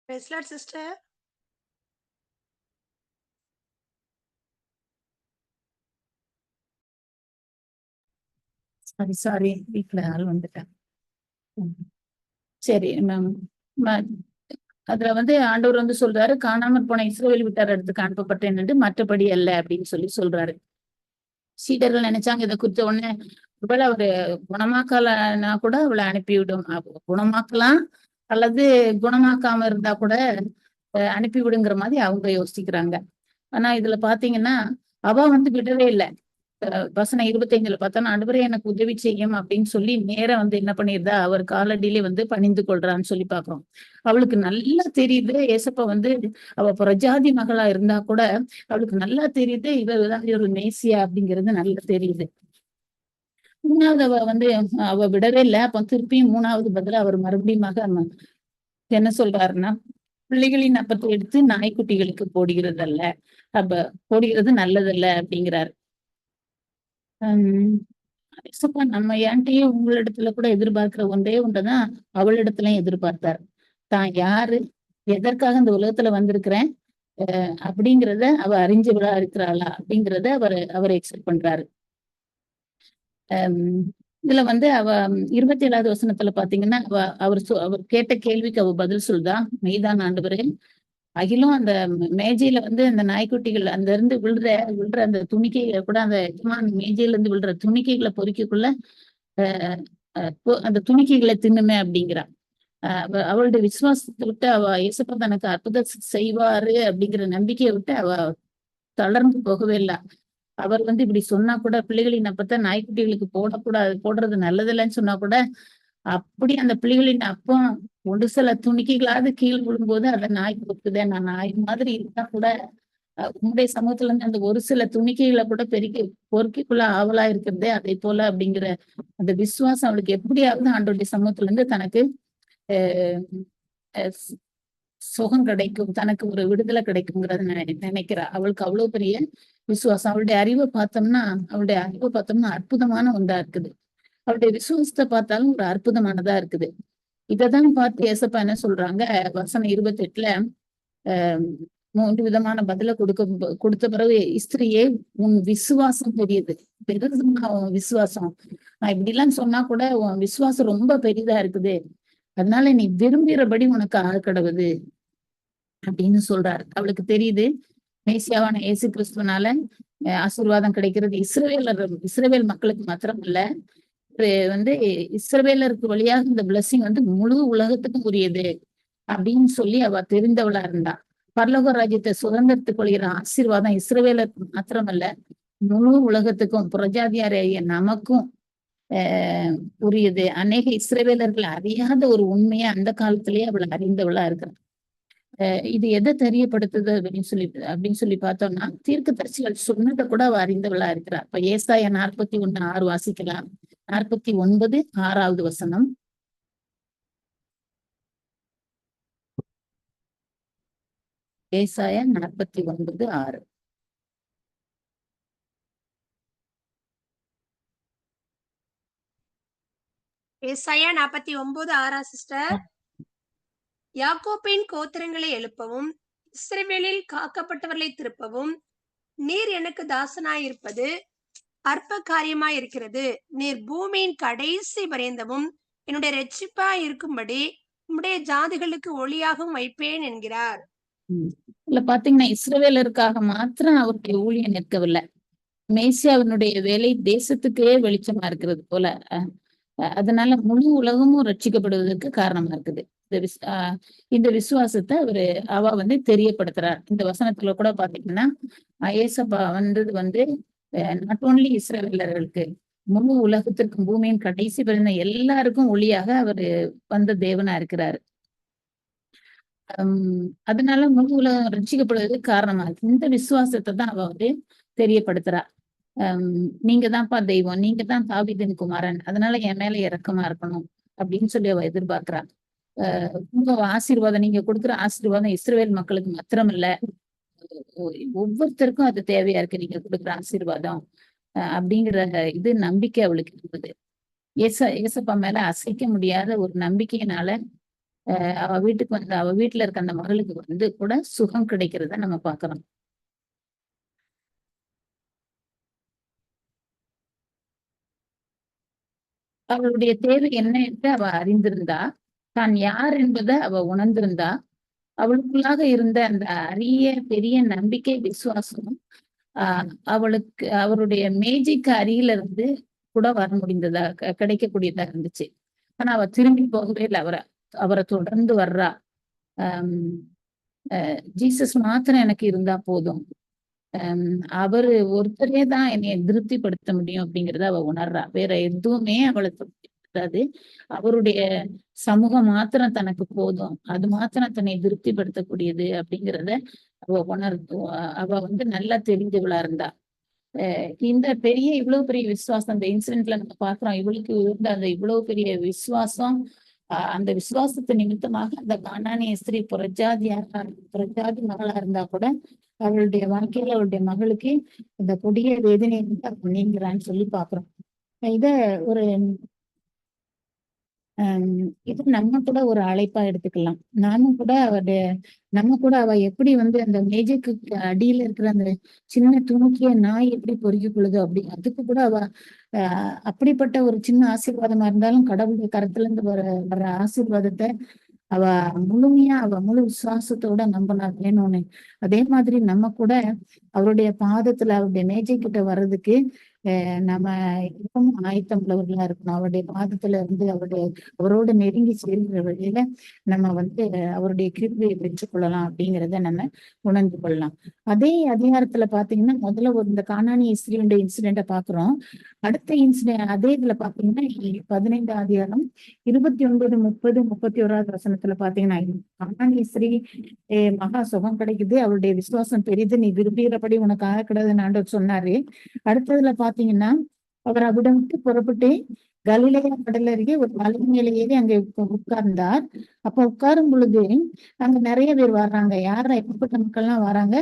Praise Lord, sister. Sorry வீட்டுல ஆள் வந்துட்டேன். சரி மேம். அதுல வந்து ஆண்டவர் வந்து சொல்றாரு, காணாமற் போன இஸ்ரவேல் வீட்டார் இடத்துக்கு அனுப்பப்பட்டேன் என்று, மற்றபடி அல்ல அப்படின்னு சொல்றாரு. சீடர்கள் நினைச்சாங்க இதை குறித்த உடனே, ஒருவேளை அவரு குணமாக்கலன்னா கூட அவளை அனுப்பிவிடும், குணமாக்கலாம் அல்லது குணமாக்காம இருந்தா கூட அனுப்பி விடுங்கிற மாதிரி அவங்க யோசிக்கிறாங்க. ஆனா இதுல பாத்தீங்கன்னா அவ வந்து விடவே இல்லை. வசனம் 25 பார்த்தோன்னா, ஆண்டவரே எனக்கு உதவி செய்யும் அப்படின்னு சொல்லி நேரா வந்து என்ன பண்ணிருந்தா, அவர் காலடியிலே வந்து பணிந்து கொள்றான்னு சொல்லி பாக்குறோம். அவளுக்கு நல்லா தெரியுது ஏசப்பா வந்து அவ பிரஜாதி மகளா இருந்தா கூட அவளுக்கு நல்லா தெரியுது இவர் ஏதாவது ஒரு மேசியா அப்படிங்கிறது நல்லா தெரியுது. மூணாவது அவ விடவே இல்லை. அப்ப திருப்பியும் மூணாவது பதிலா அவர் மறுபடியும் என்ன சொல்றாருன்னா, பிள்ளைகளின் அப்பத்தை எடுத்து நாய்க்குட்டிகளுக்கு போடுகிறது அல்ல, அப்ப போடுகிறது நல்லதல்ல அப்படிங்கிறாரு. ஏசப்பா நம்ம ஏன்ட்டையே உங்களிடத்துல கூட எதிர்பார்க்கிற ஒன்றே ஒன்றுதான் அவளிடத்துலயும் எதிர்பார்த்தார். தான் யாரு, எதற்காக இந்த உலகத்துல வந்திருக்கிறேன் அப்படிங்கிறத அவ அறிஞ்சவளா இருக்கிறாளா அப்படிங்கிறத அவர் எக்ஸ்பெக்ட் பண்றாரு. இதுல வந்து அவ 27வது வசனத்துல பாத்தீங்கன்னா அவர் கேட்ட கேள்விக்கு அவ பதில் சொல்றா, மெய்தான் ஆண்டவரே, அகிலும் அந்த மேஜையில வந்து அந்த நாய்க்குட்டிகள் அந்த இருந்து விழுற அந்த துணிக்கைகளை கூட அந்த எஜமான் மேஜையில இருந்து விழுற துணிக்கைகளை பொறுக்கிக்குள்ள அஹ் அந்த துணிக்கைகளை தின்னுமே அப்படிங்கிறா. அவளுடைய விசுவாசத்தை விட்டு அவ இயேசப்பா தனக்கு அற்புதம் செய்வாரு அப்படிங்கிற நம்பிக்கையை விட்டு அவ தளர்ந்து போகவே இல்லை. அவர் வந்து இப்படி சொன்னா கூட பிள்ளைகளின் அப்பத்தான் நாய்க்குட்டிகளுக்கு போடக்கூடாது, போடுறது நல்லதில்லைன்னு சொன்னா கூட அப்படி அந்த பிள்ளைகளின் அப்பம் ஒரு சில துணிக்கைகளாவது கீழ் விழும்போது அதை நாய் கொடுக்குதே, நான் நாய் மாதிரி இருந்தா கூட உங்களுடைய சமூகத்துல இருந்து அந்த ஒரு சில துணிக்கைகளை கூட பொறுக்கிக்குள்ள ஆவலா இருக்கிறதே அதே போல அப்படிங்கிற அந்த விசுவாசம் அவளுக்கு எப்படியாவது ஆண்டோடைய சமூகத்துல இருந்து தனக்கு அஹ் சுகம் கிடைக்கும், தனக்கு ஒரு விடுதலை கிடைக்குங்கிறத நினைக்கிறா. அவளுக்கு அவ்வளவு பெரிய விசுவாசம். அவளுடைய அறிவை பார்த்தோம்னா அற்புதமான ஒன்றா இருக்குது. அவருடைய விசுவாசத்தை பார்த்தாலும் ஒரு அற்புதமானதா இருக்குது. இததான் பார்த்து ஏசப்பா என்ன சொல்றாங்க, வசனம் 28ல ஆஹ் 3 விதமான பதில கொடுத்த பிறகு, ஸ்திரியே உன் விசுவாசம் பெரியது, பெரிதுமா உன் விசுவாசம். நான் இப்படி எல்லாம் சொன்னா கூட உன் விசுவாசம் ரொம்ப பெரிதா இருக்குது, அதனால நீ விரும்புகிறபடி உனக்கு ஆகக்கடவுது அப்படின்னு சொல்றாரு. அவளுக்கு தெரியுது மேசியாவான இயேசு கிறிஸ்துவனால ஆசீர்வாதம் கிடைக்கிறது இஸ்ரவேல் மக்களுக்கு மாத்திரம் இல்ல, வந்து இஸ்ரவேலருக்கு வழியாக இந்த பிளஸிங் வந்து முழு உலகத்துக்கும் உரியது அப்படின்னு சொல்லி அவ தெரிந்தவளா இருந்தா. பரலோக ராஜ்யத்தை சுதந்திரத்துக்கு கொள்கிற ஆசீர்வாதம் இஸ்ரவேலருக்கு மாத்திரமல்ல, முழு உலகத்துக்கும் புரஜாதியாரிய நமக்கும் உரியது. அநேக இஸ்ரவேலர்கள் அறியாத ஒரு உண்மையை அந்த காலத்திலேயே அவளை அறிந்தவளா இருக்கிறான். இது எதை தெரியப்படுத்துது அப்படின்னு சொல்லி பார்த்தோம்னா, தீர்க்கதரிசிகள் சொன்னதை கூட அவ அறிந்தவளா இருக்கிறார். இப்ப ஏசாயா 41:6 வாசிக்கலாம். 49 6வது வசனம். ஏசாயா 49:6. ஏசாயா 49:6 சிஸ்டர். யாக்கோப்பின் கோத்திரங்களை எழுப்பவும், இஸ்ரவேலில் காக்கப்பட்டவர்களை திருப்பவும், நீர் எனக்கு தாசனாயிருப்பது அற்ப காரியமாய் இருக்கிறது. நீர் பூமியின் கடைசி பரியந்தமும் என்னுடைய ரட்சிப்பாய் இருக்கும்படி உம்முடைய ஜாதிகளுக்கு ஒளியாகவும் வைப்பேன் என்கிறார். இல்ல பாத்தீங்கன்னா, இஸ்ரவேலருக்காக மாத்திரம் அவருடைய ஊழியம் நிற்கவில்லை, மேசியாவினுடைய வேலை தேசத்துக்கே வெளிச்சமா இருக்கிறது போல. அதனால முழு உலகமும் ரட்சிக்கப்படுவதற்கு காரணமா இருக்குது. இந்த விசுவாசத்தை அவ வந்து தெரியப்படுத்துறார். இந்த வசனத்துல கூட பாத்தீங்கன்னா, ஏசப்பா வந்தது வந்து நாட் ஓன்லி இஸ்ரவேலர்களுக்கு, முழு உலகத்திற்கும் பூமியின் கடைசி பிறந்த எல்லாருக்கும் ஒளியாக அவர் வந்த தேவனா இருக்கிறாரு. அதனால முழு உலகம் ரட்சிக்கப்படுவதற்கு காரணமா இருக்கு. இந்த விசுவாசத்தை தான் அவ வந்து தெரியப்படுத்துறா. நீங்க தான்ப்பா தெய்வம், நீங்க தான் தாவீதின் குமாரன், அதனால என் மேல இரக்கமா இருக்கணும் அப்படின்னு சொல்லி அவ எதிர்பார்க்கிறா. உங்க ஆசீர்வாதம், நீங்க கொடுக்குற ஆசீர்வாதம் இஸ்ரவேல் மக்களுக்கு மாத்திரம் இல்ல, ஒவ்வொருத்தருக்கும் அது தேவையா இருக்கு நீங்க கொடுக்குற ஆசீர்வாதம் அப்படிங்கிற இது நம்பிக்கை அவளுக்கு இருந்தது. ஏசப்பா மேல அசைக்க முடியாத ஒரு நம்பிக்கையினால அவ வீட்டுக்கு வந்து அவ வீட்டுல இருக்க அந்த மகளுக்கு வந்து கூட சுகம் கிடைக்கிறத நம்ம பாக்குறோம். அவளுடைய தேவை என்ன என்று அவ அறிந்திருந்தா, தான் யார் என்பதை அவ உணர்ந்திருந்தா, அவளுக்குள்ளாக இருந்த அந்த அரிய பெரிய நம்பிக்கை விசுவாசம் அவருடைய மேஜைக்கு அருகில இருந்து கூட வர முடிந்ததா, கிடைக்கக்கூடியதா இருந்துச்சு. ஆனா அவ திரும்பி போகவே இல்லை, அவரை தொடர்ந்து வர்றா. ஜீசஸ் மாத்திரம் எனக்கு இருந்தா போதும், அவரு ஒருத்தரே தான் என்னைய திருப்திப்படுத்த முடியும் அப்படிங்கறத அவ உணர்றா. வேற எதுவுமே அவளை திருப்திப்படுத்தாது, அவருடைய சமூகம் மாத்திரம் தனக்கு போதும், அது மாத்திரம் தன்னை திருப்திப்படுத்தக்கூடியது அப்படிங்கிறத அவ வந்து நல்லா தெரிஞ்சவளா இருந்தா. இந்த இவ்வளவு பெரிய விசுவாசம் அந்த இன்சிடென்ட்ல நம்ம பாக்குறோம். இவளுக்கு இருந்த அந்த இவ்வளவு பெரிய விசுவாசம், அந்த விசுவாசத்து நிமித்தமாக அந்த கானானிய ஸ்திரீ புறஜாதி மகளா இருந்தா கூட அவளுடைய வாழ்க்கையில அவளுடைய மகளுக்கு இந்த கொடிய வேதனை நீங்கிறான்னு சொல்லி பாக்குறோம். இத ஒரு இது நம்ம கூட ஒரு அழைப்பா எடுத்துக்கலாம். நாமும் கூட நம்ம கூட அவ எப்படி வந்து அந்த மேஜைக்கு அடியில இருக்கிற அந்த சின்ன துணுக்கிய நாய் எப்படி பொறுக்கிக் கொள்ளுதோ அப்படி அதுக்கு கூட அவ அப்படிப்பட்ட ஒரு சின்ன ஆசீர்வாதமா இருந்தாலும் கடவுளுடைய கரத்துல இருந்து வர்ற ஆசீர்வாதத்தை அவ முழுமையா முழு விசுவாசத்தோட நம்பினா வேணும்னு. அதே மாதிரி நம்ம கூட அவருடைய பாதத்துல அவருடைய மேஜை கிட்ட வர்றதுக்கு நம்ம இப்பவும் ஆயத்தம் உள்ளவர்களா இருக்கணும். அவருடைய பாதத்துல இருந்து அவரோட நெருங்கி சேர்கிற வழியில நம்ம வந்து அவருடைய கிருபையை பெற்றுக்கொள்ளலாம் அப்படிங்கிறத நம்ம உணர்ந்து கொள்ளலாம். அதே அதிகாரத்துல பாத்தீங்கன்னா முதல்ல இந்த கானானிய ஸ்திரீயுடைய இன்சிடென்ட பாக்குறோம். அடுத்த இன்சிடென்ட் அதே இதுல பாத்தீங்கன்னா 15ஆம் அதிகாரம் 29, 30, 31 வசனத்துல பாத்தீங்கன்னா கானானிய ஸ்திரீ மகா சுகம் கிடைக்குது, அவருடைய விசுவாசம் பெரிது, நீ விரும்புகிறபடி உனக்கு ஆக கிடையாதுன்னு ஆண்டவர் சொன்னாரு. அடுத்ததுல பாத்தீங்கன்னா அவர் அவிடம் விட்டு புறப்பட்டு கலிலேயா கடல் அருகே ஒரு மலை மேலே ஏறி அங்க உட்கார்ந்தார். அப்ப உட்காரும் பொழுது அங்க நிறைய பேர் வர்றாங்க. யாரா எப்படிப்பட்ட மக்கள்லாம் வராங்க?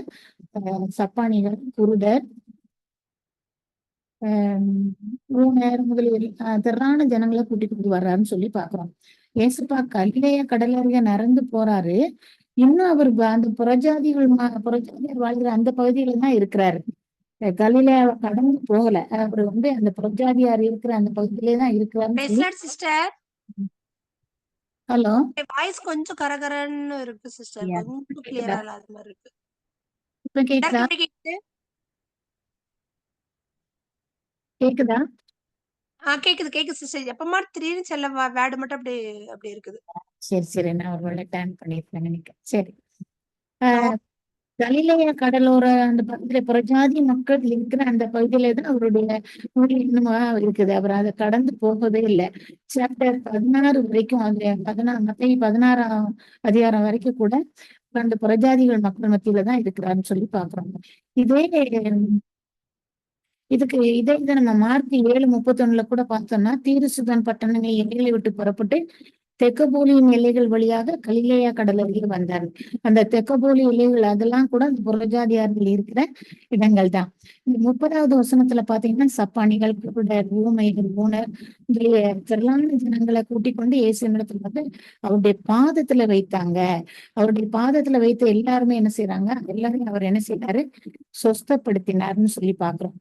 சப்பானிகள், குருடர், ஊனர் முதலிய திரளான ஜனங்களை கூட்டிட்டு வர்றாருன்னு சொல்லி பாக்குறோம். ஏசுப்பா கலிலேயா கடல் அருகே நடந்து போறாரு. இன்னும் அவர் அந்த புறஜாதியர் வாழ்கிற அந்த பகுதியில தான் இருக்கிறாரு. கலிலேயாவை கடந்து போகல. அவர் வந்து அந்த புறஜாதியார் இருக்கிற அந்த பகுதியிலே தான் இருக்கிறாருன்னு சிஸ்டர். ஹலோ, வாய்ஸ் கொஞ்சம் கரகரன்னு இருக்கு சிஸ்டர். கொஞ்சம் கிளியரா இல்லாத மாதிரி இருக்கு. இப்ப கேக்குதா? கேக்குதா? கேக்குது சிஸ்டர். எப்பமா திடீர்னு செல்ல வேர்டு மட்டும் அப்படி இருக்குது. சரி நான் ஒரு வேளை டேன் பண்ணிருக்கேன் நினைக்கிறேன். சரி, கலிலேயா கடலோர அந்த பகுதியில புறஜாதி மக்கள் இருக்கிற அந்த பகுதியில தான் அவருடைய ஊழியமா இருக்குது. அவர் அதை கடந்து போகவே இல்லை. சாப்டர் 16 வரைக்கும் அது 16ஆம் அதிகாரம் வரைக்கும் கூட அந்த புறஜாதிகள் மக்கள் மத்தியில தான் இருக்கிறாருன்னு சொல்லி பாக்குறாங்க. இதே நம்ம மார்க் 7:31 கூட பார்த்தோம்னா தீருசுதான் பட்டணமே எல்லைகளை விட்டு புறப்பட்டு தெக்கப்போலியின் எல்லைகள் வழியாக கலிலேயா கடல் அருகே வந்தார். அந்த தெக்கப்போலி எல்லைகள் அதெல்லாம் கூட அந்த புறஜாதியார்கள் இருக்கிற இடங்கள் தான். இந்த 30வது வசனத்துல பாத்தீங்கன்னா சப்பானிகள், குருடர், ஊமைகள், ஊனர் திரளான ஜனங்களை கூட்டிக் கொண்டு இயேசு இடத்துல வந்து அவருடைய பாதத்துல வைத்தாங்க. அவருடைய பாதத்துல வைத்து எல்லாருமே என்ன செய்யறாங்க? எல்லாரையும் அவர் என்ன செய்யறாரு? சொஸ்தப்படுத்தினார்னு சொல்லி பாக்குறோம்.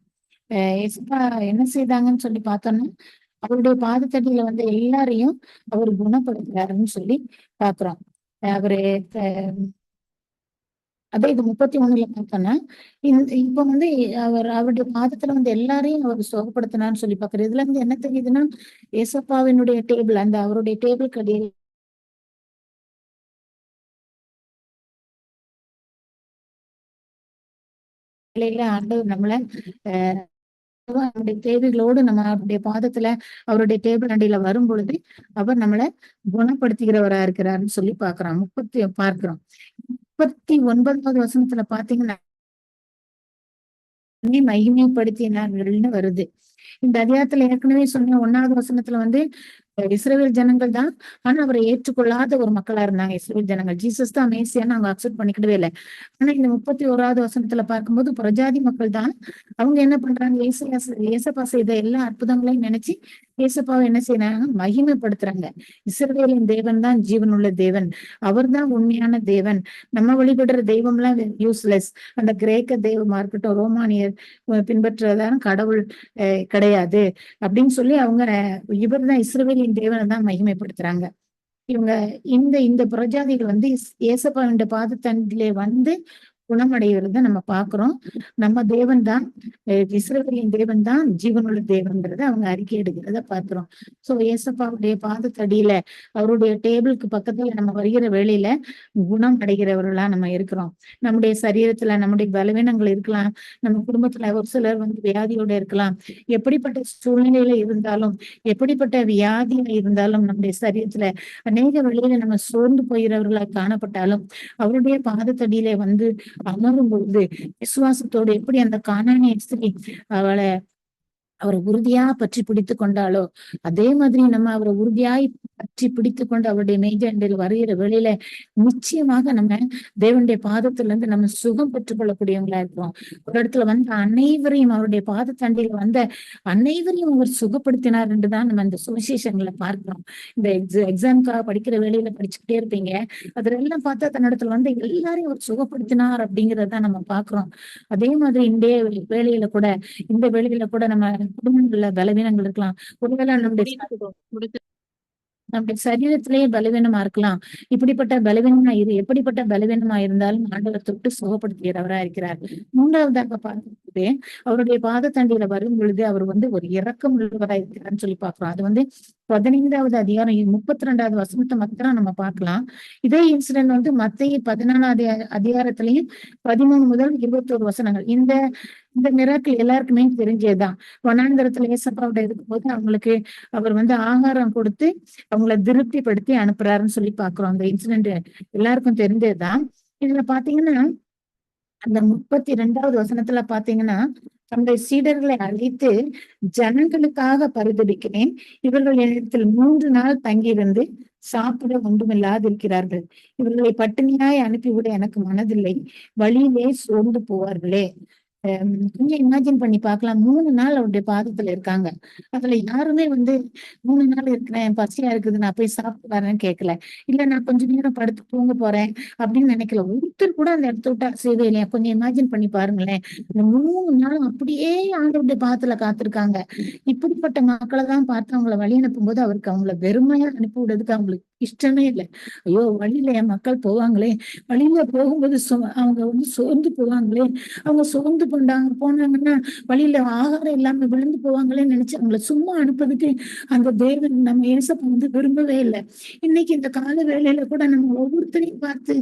ஏசப்பா என்ன செய்தாங்கன்னு சொல்லி பார்த்தோம்னா அவருடைய பாதத்தடியில வந்து எல்லாரையும் அவர் குணப்படுத்துறாருன்னு சொல்லி பாக்குறோம். அவரு அதே இது 31ல பார்த்தோம்னா இப்ப வந்து அவருடைய பாதத்துல வந்து எல்லாரையும் அவர் சுகப்படுத்தினார்னு சொல்லி பாக்குறோம். இதுல இருந்து என்ன தெரியுதுன்னா ஏசப்பாவினுடைய டேபிள் அந்த அவருடைய டேபிள் கடையில் ஆண்டவர் நம்மள அவருடைய தேவைகளோடு நம்ம அவருடைய பாதத்துல அவருடைய டேபிள் அண்டையில வரும் பொழுது அவர் நம்மளை குணப்படுத்துகிறவரா இருக்கிறாருன்னு சொல்லி பார்க்கிறோம். 39வது வசனத்துல பாத்தீங்கன்னா மகிமைப்படுத்தினார்கள்னு வருது. இந்த அதிகாரத்துல ஏற்கனவே சொன்ன 1வது வசனத்துல வந்து இஸ்ரவேல் ஜனங்கள் தான், ஆனா அவரை ஏற்றுக்கொள்ளாத ஒரு மக்களா இருந்தாங்க. இஸ்ரவேல் ஜனங்கள் ஜீசஸ் தான் மேசியான்னு அவங்க அக்செப்ட் பண்ணிக்கிடவே இல்லை. ஆனா இந்த 31வது வசனத்துல பார்க்கும்போது பிரஜாதி மக்கள் தான். அவங்க என்ன பண்றாங்க? ஏசப்பா செய்த எல்லா அற்புதங்களையும் நினைச்சு ஏசப்பாவை என்ன செய்யறாங்க? மகிமைப்படுத்துறாங்க. இஸ்ரவேலின் தேவன் தான் ஜீவனுள்ள தேவன், அவர் தான் உண்மையான தேவன், நம்ம வழிபடுற தெய்வம் எல்லாம் யூஸ்லெஸ், அந்த கிரேக்க தெய்வமா இருக்கட்டும், ரோமானியர் பின்பற்றுறதான கடவுள் கிடையாது அப்படின்னு சொல்லி அவங்க இவர் தான் இஸ்ரவேலின் தேவனை தான் மகிமைப்படுத்துறாங்க. இவங்க இந்த பிரஜாதிகள் வந்து ஏசப்பாவின் பாதத்தண்டிலே வந்து குணமடைகிறத நம்ம பாக்குறோம். நம்ம தேவன் தான் இஸ்ரவேலின் தேவன் தான் ஜீவனுள்ள தேவன்றத அவங்க அறிக்கை எடுக்கிறத பாக்குறோம். சோ ஏசப்பாவுடைய பாதத்தடியில அவருடைய டேபிளுக்கு பக்கத்துல நம்ம வருகிற வேளையில குணம் அடைகிறவர்களா நம்ம இருக்கிறோம். நம்முடைய சரீரத்துல நம்முடைய பலவீனங்கள் இருக்கலாம், நம்ம குடும்பத்துல ஒரு சிலர் வந்து வியாதியோட இருக்கலாம். எப்படிப்பட்ட சூழ்நிலையில இருந்தாலும், எப்படிப்பட்ட வியாதியில இருந்தாலும், நம்முடைய சரீரத்துல அநேக வழியில நம்ம சோர்ந்து போகிறவர்களா காணப்பட்டாலும் அவருடைய பாதத்தடியில வந்து அமரும் பொழுது விசுவாசத்தோடு எப்படி அந்த கானானிய ஸ்திரீ அவளை அவரை உறுதியா பற்றி பிடித்து கொண்டாலோ அதே மாதிரி நம்ம அவரை உறுதியாய் பற்றி பிடித்து கொண்டு அவருடைய மெய்ஜெண்டில் வருகிற வேளையில நிச்சயமாக நம்ம தேவனுடைய பாதத்துல இருந்து நம்ம சுகம் பெற்றுக் கொள்ளக்கூடியவங்களா இருக்கிறோம். ஒரு இடத்துல வந்து அனைவரையும் அவருடைய பாதத்தண்டியில வந்த அனைவரையும் அவர் சுகப்படுத்தினார் என்றுதான் நம்ம இந்த சுவிசேஷங்களை பார்க்கிறோம். இந்த எக்ஸாமுக்காக படிக்கிற வேலையில படிச்சுக்கிட்டே இருப்பீங்க. அதுல எல்லாம் பார்த்தா தன்னிடத்துல வந்து எல்லாரையும் அவர் சுகப்படுத்தினார் அப்படிங்கிறத நம்ம பாக்குறோம். அதே மாதிரி இந்த வேலையில கூட நம்ம குடும்பங்கள்ல பலவீனங்கள் இருக்கலாம். ஒருவேளை நம்முடைய சரீரத்திலேயே பலவீனமா இருக்கலாம். இப்படிப்பட்ட பலவீனமா எப்படிப்பட்ட பலவீனமா இருந்தாலும் ஆண்டவர் தொட்டு சுகப்படுத்துகிறவரா இருக்கிறார். மூன்றாவதாக பார்க்கும்போது அவருடைய பாதத்தண்டியில வரும் பொழுது அவர் வந்து ஒரு இரக்கம் உள்ளவராக இருக்கிறார்னு சொல்லி பார்க்கிறோம். அது வந்து 15வது அதிகாரம் 32வது வசனத்தை மாத்திரம் நம்ம பார்க்கலாம். இதே இன்சிடென்ட் வந்து மத்தேயு 14வது அதிகாரத்திலையும் 13 முதல் 21 வசனங்கள். இந்த மிராக்கிள் எல்லாருக்குமே தெரிஞ்சதுதான். வனாந்தரத்துல ஏசப்பாவோட இருக்கும்போது அவங்களுக்கு அவர் வந்து ஆகாரம் கொடுத்து அவங்கள திருப்திப்படுத்தி அனுப்புறாருன்னு சொல்லி பாக்குறோம். அந்த இன்சிடென்ட் எல்லாருக்கும் தெரிஞ்சதுதான். இதுல பாத்தீங்கன்னா அந்த 32வது வசனத்துல பாத்தீங்கன்னா தன்னுடைய சீடர்களை அழைத்து ஜனங்களுக்காக பரிதபிக்கிறேன். இவர்கள் என்னிடத்தில் 3 நாள் தங்கியிருந்து சாப்பிட ஒன்றுமில்லாதிருக்கிறார்கள். இவர்களை பட்டினியாய் அனுப்பிவிட எனக்கு மனதில்லை. வழியிலே சோர்ந்து போவார்களே. கொஞ்சம் இமேஜின் பண்ணி பார்க்கலாம். 3 நாள் அவருடைய பாதத்துல இருக்காங்க. அதுல யாருமே வந்து 3 நாள் இருக்கிறேன், பசியா இருக்குது, நான் போய் சாப்பிட்டு வரேன்னு கேட்கல. இல்ல நான் கொஞ்ச நேரம் படுத்து தூங்க போறேன் அப்படின்னு நினைக்கல. ஒருத்தர் கூட அந்த இடத்த விட்டு அசையவே இல்லையா. கொஞ்சம் இமேஜின் பண்ணி பாருங்களேன். இந்த 3 நாள் அப்படியே ஆண்டவருடைய பாதத்துல காத்திருக்காங்க. இப்படிப்பட்ட மக்களை தான் பார்த்து அவங்களை வழி அனுப்பும் போது அவருக்கு அவங்கள வெறுமையா அனுப்பி விடுறதுக்கு அவங்களுக்கு இஷ்டமே இல்லை. ஐயோ வழியில என் மக்கள் போவாங்களே, வழியில போகும்போது அவங்க வந்து சோர்ந்து போவாங்களே, அவங்க சோர்ந்து போனாங்கன்னா வழியில ஆகாரம் இல்லாம விழுந்து போவாங்களேன்னு நினைச்சு அவங்களை சும்மா அனுப்புறதுக்கு அந்த தேவன் நம்ம ஏசப்பா வந்து விரும்பவே இல்லை. இன்னைக்கு இந்த கால வேளையில கூட நம்ம ஒவ்வொருத்தரையும் பார்த்து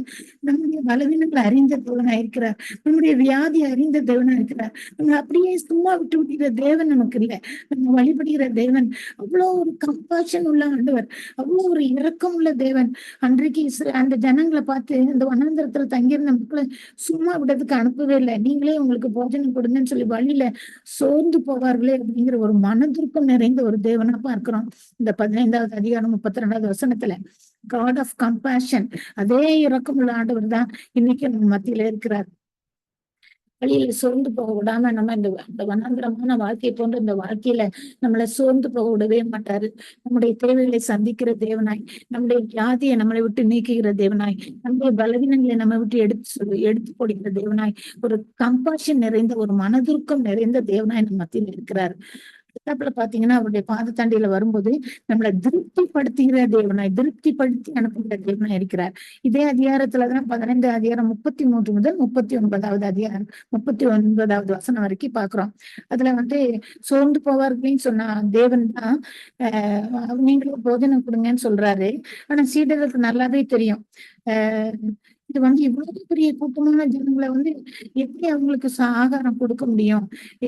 நம்முடைய பலவீனங்களை அறிந்த தேவனா இருக்கிறார், நம்முடைய வியாதி அறிந்த தேவனா இருக்கிறார். நம்ம அப்படியே சும்மா விட்டு விடுகிற தேவன் நமக்கு இல்லை. நம்ம வழிபடுகிற தேவன் அவ்வளோ ஒரு கம்பாஷன் உள்ள ஆண்டவர், அவ்வளோ ஒரு இரக்கம் உள்ள தேவன். அன்றைக்கு அந்த ஜனங்களை பார்த்து இந்த வனாந்தரத்துல தங்கியிருந்த மக்களை சும்மா விடுறதுக்கு அனுப்பவே இல்லை. நீங்களே உங்களுக்கு போஜனம் கொடுங்கன்னு சொல்லி வழியில சோர்ந்து போவார்களே அப்படிங்கிற ஒரு மனதுருக்கம் நிறைந்த ஒரு தேவனா பார்க்கிறோம். இந்த 15வது அதிகாரம் 32வது வசனத்துல காட் ஆஃப் கம்பேஷன், அதே இரக்கம் உள்ள ஆண்டவர் தான் இன்னைக்கு நம்ம மத்தியில இருக்கிறார். வழியில சோர்ந்து போக விடாம நம்ம இந்த வனாந்திரமான வாழ்க்கையை போன்ற இந்த வாழ்க்கையில நம்மளை சோர்ந்து போக விடவே மாட்டாரு. நம்முடைய தேவைகளை சந்திக்கிற தேவனாய், நம்முடைய வியாதியை நம்மளை விட்டு நீக்குகிற தேவனாய், நம்முடைய பலவீனங்களை நம்ம விட்டு எடுத்து போடுகிற தேவனாய், ஒரு கம்பாஷன் நிறைந்த ஒரு மனதுருக்கம் நிறைந்த தேவனாய் நம்ம மத்தியில் இருக்கிறார். பாத்தீங்கன்னா அவருடைய பாதத்தாண்டியில வரும்போது நம்மளை திருப்திப்படுத்துகிற தேவனாய், திருப்திப்படுத்தி அனுப்புகிற தேவனாய் இருக்கிறார். இதே அதிகாரத்துலதான் 15 அதிகாரம் 33 முதல் 39வது அதிகாரம் 39வது வசனம் வரைக்கும் பாக்குறோம். அதுல வந்து சோர்ந்து போவார்கள்னு சொன்ன தேவன் தான் நீங்களும் போஜனம் கொடுங்கன்னு சொல்றாரு. ஆனா சீடர்களுக்கு நல்லாவே தெரியும் இது வந்து இவ்வளவு பெரிய கூட்டமான ஜனங்களை வந்து எப்படி அவங்களுக்கு ஆகாரம் கொடுக்க முடியும்.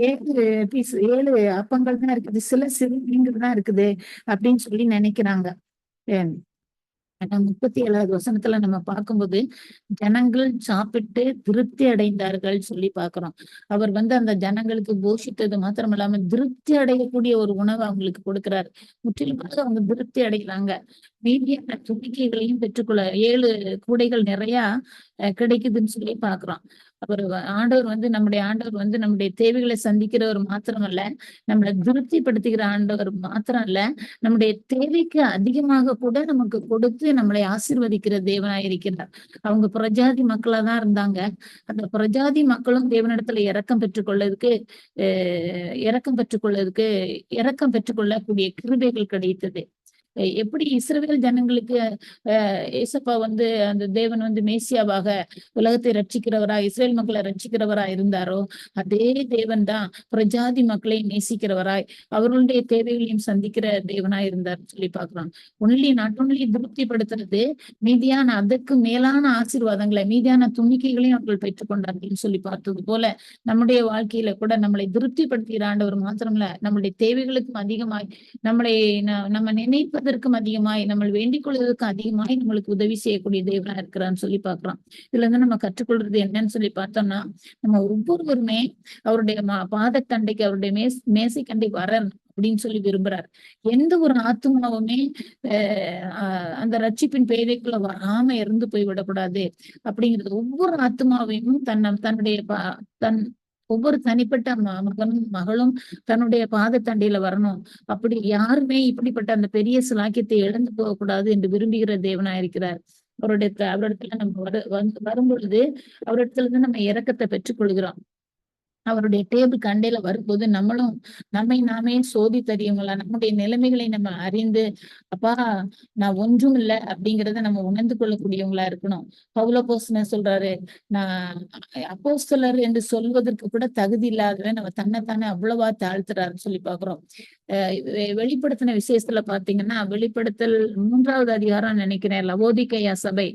7 அப்பங்கள் தான் இருக்குது, சில சிறு மீன்கள் தான் இருக்குது அப்படின்னு சொல்லி நினைக்கிறாங்க. 37வது வசனத்துல நம்ம பார்க்கும்போது ஜனங்கள் சாப்பிட்டு திருப்தி அடைந்தார்கள் சொல்லி பாக்குறோம். அவர் வந்து அந்த ஜனங்களுக்கு போஷித்தது மாத்திரம் இல்லாம திருப்தி அடையக்கூடிய ஒரு உணவை அவங்களுக்கு கொடுக்கிறாரு. முற்றிலுமாக அவங்க திருப்தி அடைகிறாங்க. மீதியான துணிக்கைகளையும் பெற்றுக்கொள்ள 7 கூடைகள் நிறைய கிடைக்குதுன்னு சொல்லி பாக்குறோம். ஆண்டவர் வந்து நம்முடைய தேவைகளை சந்திக்கிறவர் மாத்திரமல்ல, நம்மளை திருப்திப்படுத்துகிற ஆண்டவர் மாத்திரம் இல்ல, நம்முடைய தேவைக்கு அதிகமாக கூட நமக்கு கொடுத்து நம்மளை ஆசீர்வதிக்கிற தேவனாய் இருக்கிறார். அவங்க பிரஜாதி மக்களா தான் இருந்தாங்க. அந்த பிரஜாதி மக்களும் தேவனிடத்துல இரக்கம் பெற்றுக்கொள்ளக்கூடிய கிருபைகள் கிடைத்தது. எப்படி இஸ்ரவேல் ஜனங்களுக்கு ஏசப்பா வந்து அந்த தேவன் வந்து மேசியாவாக உலகத்தை ரட்சிக்கிறவரா, இஸ்ரேல் மக்களை ரட்சிக்கிறவராய் இருந்தாரோ அதே தேவன் தான் பிரஜாதி மக்களை நேசிக்கிறவராய் அவர்களுடைய தேவைகளையும் சந்திக்கிற தேவனாய் இருந்தார் சொல்லி பாக்குறோம். நாட் ஒன்லி திருப்திப்படுத்துறது, மீதியான அதற்கு மேலான ஆசீர்வாதங்களை, மீதியான துணிக்கைகளையும் அவர்கள் பெற்றுக்கொண்டார்கள் சொல்லி பார்த்தது போல நம்முடைய வாழ்க்கையில கூட நம்மளை திருப்திப்படுத்துகிற ஆண்டவர் மாத்திரமல்ல, நம்முடைய தேவைகளுக்கும் அதிகமாய் நம்ம நினைப்பதை வேண்டுவதற்கும் அதிகமாய், நம்ம வேண்டிக் கொள்வதற்கும் அதிகமாய் நம்மளுக்கு உதவி செய்யக்கூடிய தேவனா இருக்கிறான்னு சொல்லி பார்க்கிறோம். இதுல இருந்து நம்ம கற்றுக்கொள்றது என்னன்னு சொல்லி பார்த்தோம்னா, நம்ம ஒவ்வொருவருமே அவருடைய பாதத்தண்டைக்கு, அவருடைய மேசைக்கண்டை வரணும் அப்படின்னு சொல்லி விரும்புறார். எந்த ஒரு ஆத்துமாவுமே அந்த ரட்சிப்பின் பேதைக்குள்ள வராம இறந்து போய் விடக்கூடாது அப்படிங்கிறது. ஒவ்வொரு ஆத்துமாவையும் தன்னுடைய தன் ஒவ்வொரு தனிப்பட்ட மகனும் மகளும் தன்னுடைய பாதத்தண்டையில வரணும். அப்படி யாருமே இப்படிப்பட்ட அந்த பெரிய சிலாக்கியத்தை இழந்து போகக்கூடாது என்று விரும்புகிற தேவனா இருக்கிறார். அவரிடத்துல நம்ம வரும் பொழுது அவரிடத்துல இருந்து நம்ம இரக்கத்தை பெற்றுக்கொள்கிறோம். அவருடைய டேபிள் கண்டையில வரும்போது நம்மளும் நம்மை நாமே சோதி தெரியவங்களா, நம்முடைய நிலைமைகளை நம்ம அறிந்து, அப்பா நான் ஒன்றும் இல்லை அப்படிங்கிறத நம்ம உணர்ந்து கொள்ளக்கூடியவங்களா இருக்கணும். பவுலப்போஸ்தலன் சொல்றாரு, நான் அப்போஸ்தலர் என்று சொல்வதற்கு கூட தகுதி இல்லாதவன் நம்ம தன்னைத்தானே அவ்வளவா தாழ்த்துறாருன்னு சொல்லி பாக்குறோம். வெளிப்படுத்தின விசேஷத்துல பாத்தீங்கன்னா, வெளிப்படுத்தல் 3வது அதிகாரம் நினைக்கிறேன், லவோதிக்கேயா சபை.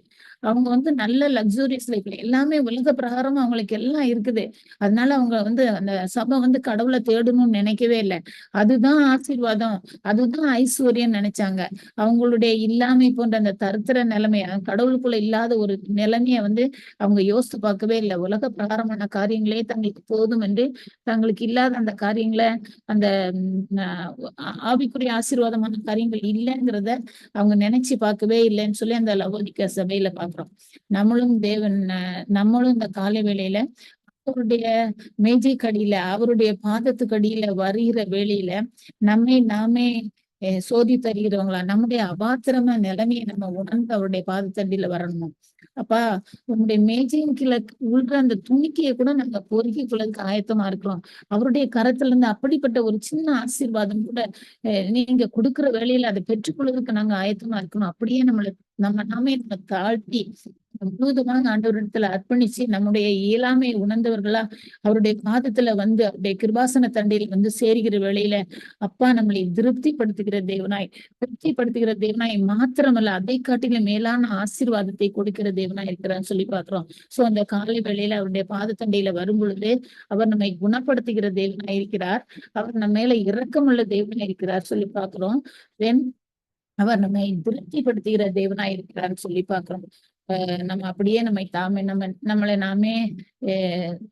அவங்க நல்ல லக்ஸூரியஸ் லைஃப், எல்லாமே உலக பிரகாரமா அவங்களுக்கு எல்லாம் இருக்குது. அதனால அவங்க அந்த சபை கடவுளை தேடணும்னு நினைக்கவே இல்லை. அதுதான் ஆசீர்வாதம், அதுதான் ஐஸ்வர்யம் நினைச்சாங்க. அவங்களுடைய இல்லாமை போன்ற அந்த தரித்திர நிலைமைய, கடவுளுக்குள்ள இல்லாத ஒரு நிலைமைய அவங்க யோசித்து பார்க்கவே இல்லை. உலக பிரகாரமான காரியங்களே தங்களுக்கு போதும் என்று, தங்களுக்கு இல்லாத அந்த காரியங்களை, அந்த ஆவிக்குரிய ஆசீர்வாதமான காரியங்கள் இல்லைங்கிறத அவங்க நினைச்சு பார்க்கவே இல்லைன்னு சொல்லி அந்த லவோதிக்கேயா சபையில பாக்குறோம். நம்மளும் இந்த காலை வேளையில அவருடைய மேஜைக்கடியில, அவருடைய பாதத்துக்கடியில வருகிற வேளையில நம்மை நாமே சோதி தருகிறவங்களா, நம்முடைய அபாத்திரம நிலைமையை நம்ம உணர்ந்து அவருடைய பாதத்தடியில வரணும். அப்பா, உன்னுடைய மேஜையின் கீழே உள்ள அந்த துணிக்கையை கூட நாங்க பொறுக்கிக் கொள்ளதுக்கு ஆயத்தமா இருக்கிறோம். அவருடைய கரத்துல இருந்து அப்படிப்பட்ட ஒரு சின்ன ஆசீர்வாதம் கூட நீங்க கொடுக்குற வேலையில அதை பெற்றுக்கொள்வதற்கு நாங்க ஆயத்தமா இருக்கணும். அப்படியே நாமே நம்ம தாழ்த்தி முழுவதுமாக ஆண்டவரிடத்துல அர்ப்பணிச்சு, நம்முடைய இயலாமையை உணர்ந்தவர்களா அவருடைய பாதத்துல அவருடைய கிருபாசன தண்டையில் சேருகிற வேளையில, அப்பா நம்மளை திருப்திப்படுத்துகிற தேவனாய் மாத்திரமல்ல, அதை காட்டிலும் மேலான ஆசீர்வாதத்தை கொடுக்கிற தேவனாய் இருக்கிறான்னு சொல்லி பாக்குறோம். சோ அந்த காலை வேளையில அவருடைய பாதத்தண்டையில வரும் பொழுது அவர் நம்மை குணப்படுத்துகிற தேவனாய் இருக்கிறார். அவர் நம்ம மேல இரக்கமுள்ள தேவனாய் இருக்கிறார் சொல்லி பாக்குறோம். தென் அவர் நம்மை திருப்திப்படுத்துகிற தேவனாய் இருக்கிறான்னு சொல்லி பாக்குறோம். நம்ம அப்படியே நம்மளை நாமே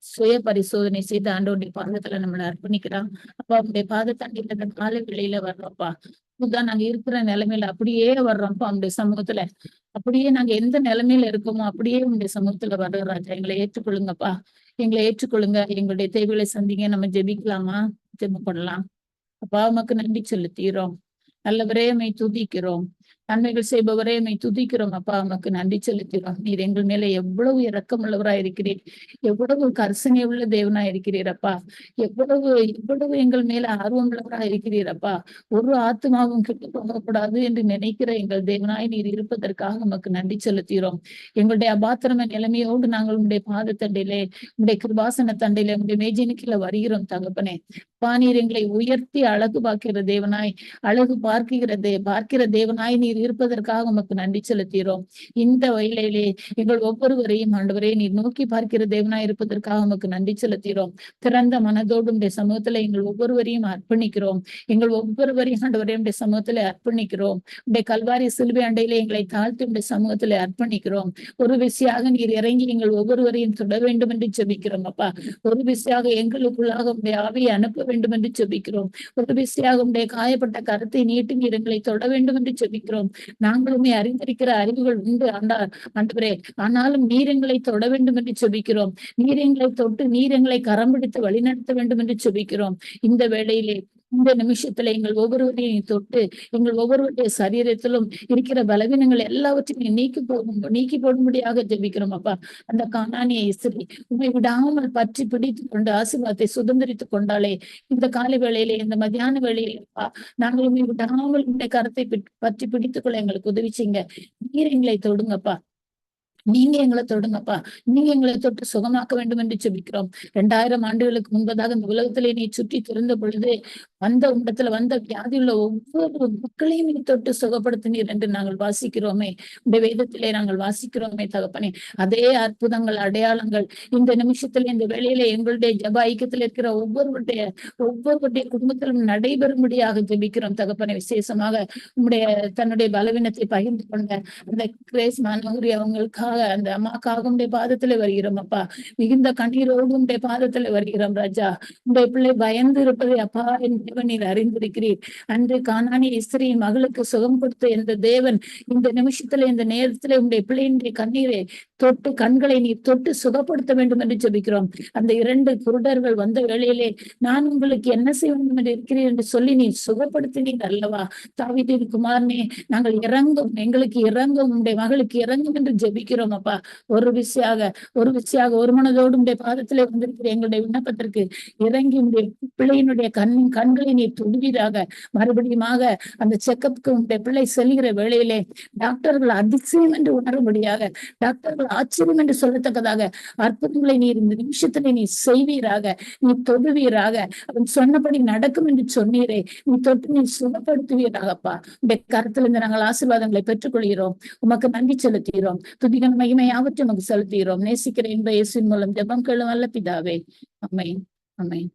சுய பரிசோதனை செய்து ஆண்டவருடைய பாதத்துல நம்மளை அர்ப்பணிக்கிறோம். அப்ப அவருடைய பாதத்தண்டில இந்த காலை வேளையில வர்றோம்ப்பா. இப்பதான் நாங்க இருக்கிற நிலைமையில அப்படியே வர்றோம்ப்பா அவருடைய சமூகத்துல. அப்படியே நாங்க எந்த நிலைமையில இருக்கோமோ அப்படியே உங்களுடைய சமூகத்துல வர்ற ராஜா, எங்களை ஏற்றுக்கொள்ளுங்கப்பா. எங்களை ஏற்றுக்கொள்ளுங்க. எங்களுடைய தேவைகளை சந்திங்க. நம்ம ஜெபிக்கலாமா? ஜெபப்படலாம். அப்பா, உமக்கு நன்றி செலுத்துகிறோம். நல்லவரே, உம்மை துதிக்கிறோம். நன்மைகள் செய்பவரே, உம்மை துதிக்கிறோம். அப்பா, உமக்கு நன்றி செலுத்துகிறோம். நீர் எங்கள் மேல எவ்வளவு இரக்கம் உள்ளவரா இருக்கிறீர், எவ்வளவு கரிசனை உள்ள தேவனா இருக்கிறீர் அப்பா. எவ்வளவு எங்கள் மேல ஆர்வம் உள்ளவரா இருக்கிறீர் அப்பா. ஒரு ஆத்மாவும் கெட்டு போகக்கூடாது என்று நினைக்கிற எங்கள் தேவனாய் நீர் இருப்பதற்காக உமக்கு நன்றி செலுத்துகிறோம். எங்களுடைய அபாத்திரம நிலைமையோடு நாங்கள் உங்களுடைய பாதத்தண்டையிலே, உங்களுடைய கிருபாசன தண்டையிலே, உங்களுடைய மேஜினுக்குள்ள வருகிறோம் தகப்பனே. நீர் எங்களை உயர்த்தி அழகு பார்க்கிற தேவனாய், அழகு பார்க்கிற தேவனாய் நீர் இருப்பதற்காக உமக்கு நன்றி செலுத்துகிறோம். இந்த வேளையிலே எங்கள் ஒவ்வொருவரையும் ஆண்டவரே நீர் நோக்கி பார்க்கிற தேவனாய் இருப்பதற்காக உமக்கு நன்றி செலுத்துகிறோம். திறந்த மனதோடு உடைய சமூகத்துல எங்கள் ஒவ்வொருவரையும் அர்ப்பணிக்கிறோம். எங்கள் ஒவ்வொருவரையும் ஆண்டவரே உடைய சமூகத்துல அர்ப்பணிக்கிறோம். உடைய கல்வாரி சிலுவை அண்டையிலே எங்களை தாழ்த்தி உடைய சமூகத்துல அர்ப்பணிக்கிறோம். ஒரு விசையாக நீர் இறங்கி எங்கள் ஒவ்வொருவரையும் தொட வேண்டும் என்று ஜெபிக்கிறோம் அப்பா. ஒரு விசையாக எங்களுக்குள்ளாக உடைய ஆவியை அனுப்ப வேண்டும் என்று ஜெபிக்கிறோம். ஒரு விசையாக உடைய காயப்பட்ட கருத்தை நீட்டி நீர் எங்களை தொட வேண்டும் என்று ஜெபிக்கிறோம். நாங்களுமே அறிந்திருக்கிற அறிவுகள் உண்டு ஆண்டவரே, ஆனாலும் நீர் எங்களை தொட வேண்டும் என்று ஜெபிக்கிறோம். நீர் எங்களை தொட்டு நீர் எங்களை கரம் பிடித்து வழிநடத்த வேண்டும் என்று ஜெபிக்கிறோம். இந்த வேளையிலே, இந்த நிமிஷத்துல எங்கள் ஒவ்வொருவரையும் தொட்டு எங்கள் ஒவ்வொருவருடைய சரீரத்திலும் இருக்கிற பலவீனங்கள் எல்லாவற்றையும் நீக்கி போடும்படியாக ஜெபிக்கிறோம் அப்பா. அந்த கானானிய ஸ்திரீ உண்மை விடாமல் பற்றி பிடித்து கொண்டு ஆசீர்வாதத்தை சுதந்திரித்துக் கொண்டாலே, இந்த காலை வேளையிலே, இந்த மத்தியான வேளையிலே நாங்கள் விடாமல் உடைய கரத்தை பற்றி பிடித்துக்கொள்ள எங்களுக்கு உதவி செய்யுங்க. நீர் எங்களை தொடுங்கப்பா. நீங்க எங்களை தொடுங்கப்பா. நீங்க எங்களை தொட்டு சுகமாக்க வேண்டும் என்று ஜெபிக்கிறோம். 2000 ஆண்டுகளுக்கு முன்பதாக இந்த உலகத்திலே நீ சுற்றி திறந்த பொழுது வந்த இடத்துல வந்த வியாதியுள்ள ஒவ்வொரு மக்களையும் நீ தொட்டு சுகப்படுத்தினீர் என்று நாங்கள் வாசிக்கிறோமே. இந்த வேதத்திலே நாங்கள் வாசிக்கிறோமே தகப்பனே. அதே அற்புதங்கள், அடையாளங்கள் இந்த நிமிஷத்துல, இந்த வேளையில எங்களுடைய ஜெப ஐக்கியத்தில் இருக்கிற ஒவ்வொருவருடைய குடும்பத்திலும் நடைபெறும்படியாக ஜெபிக்கிறோம் தகப்பனே. விசேஷமாக உம்முடைய தன்னுடைய பலவீனத்தை பகிர்ந்து கொண்ட அந்த கிரேஸ் மனோகரி அவங்களுக்காக, அந்த அம்மாக்காக உடைய பாதத்துல வருகிறோம் அப்பா. மிகுந்த கண்ணீரோடு உடைய பாதத்துல வருகிறோம் ராஜா. உடைய பிள்ளை பயந்து இருப்பதை அப்பா என் தேவன் நீர் அறிந்திருக்கிறீர். அன்று கானானிய ஸ்திரியின் மகளுக்கு சுகம் கொடுத்த இந்த தேவன் இந்த நிமிஷத்துல, இந்த நேரத்துல உடைய பிள்ளையினுடைய கண்ணீரை தொட்டு, கண்களை நீர் தொட்டு சுகப்படுத்த வேண்டும் என்று ஜெபிக்கிறோம். அந்த 2 குருடர்கள் வந்த வேளையிலே, நான் உங்களுக்கு என்ன செய்ய வேண்டும் என்று இருக்கிறேன் என்று சொல்லி நீ சுகப்படுத்தினீர் அல்லவா? தாவீதின் குமாரனே, நாங்கள் இறங்கும், எங்களுக்கு இறங்கும், உடைய மகளுக்கு இறங்கும் என்று ஜெபிக்கிறோம் அப்பா. ஒரு விசையாக ஒரு மனதோடு உடைய பாதத்திலே வந்திருக்கிற எங்களுடைய விண்ணப்பத்திற்கு இறங்கி உடைய பிள்ளையினுடைய கண்களை நீ தொடுவீராக. மறுபடியுமாக அந்த செக்கப்புக்கு உடைய பிள்ளை செல்கிற வேளையிலே டாக்டர்கள் அதிசயம் என்று உணரும்படியாக, டாக்டர்கள் ஆச்சரியம் என்று சொல்லத்தக்கதாக அற்புதங்களை நீர் இந்த நிமிஷத்துல நீ செய்வீராக, நீ தொடுவீராக. அவன் சொன்னபடி நடக்கும் என்று சொன்னீரே, நீ தொட்டு நீ சுகப்படுத்துவீராகப்பா. உடைய கருத்துல இருந்து நாங்கள் ஆசீர்வாதங்களை பெற்றுக்கொள்கிறோம். உமக்கு நன்றி செலுத்துகிறோம். துதிகன மகிமை யாவற்றையும் உமக்கு செலுத்துகிறோம். நேசிக்கிற இன்ப இயேசுவின் மூலம் ஜெபம் கேளும் நல்ல பிதாவே. ஆமென். ஆமென்.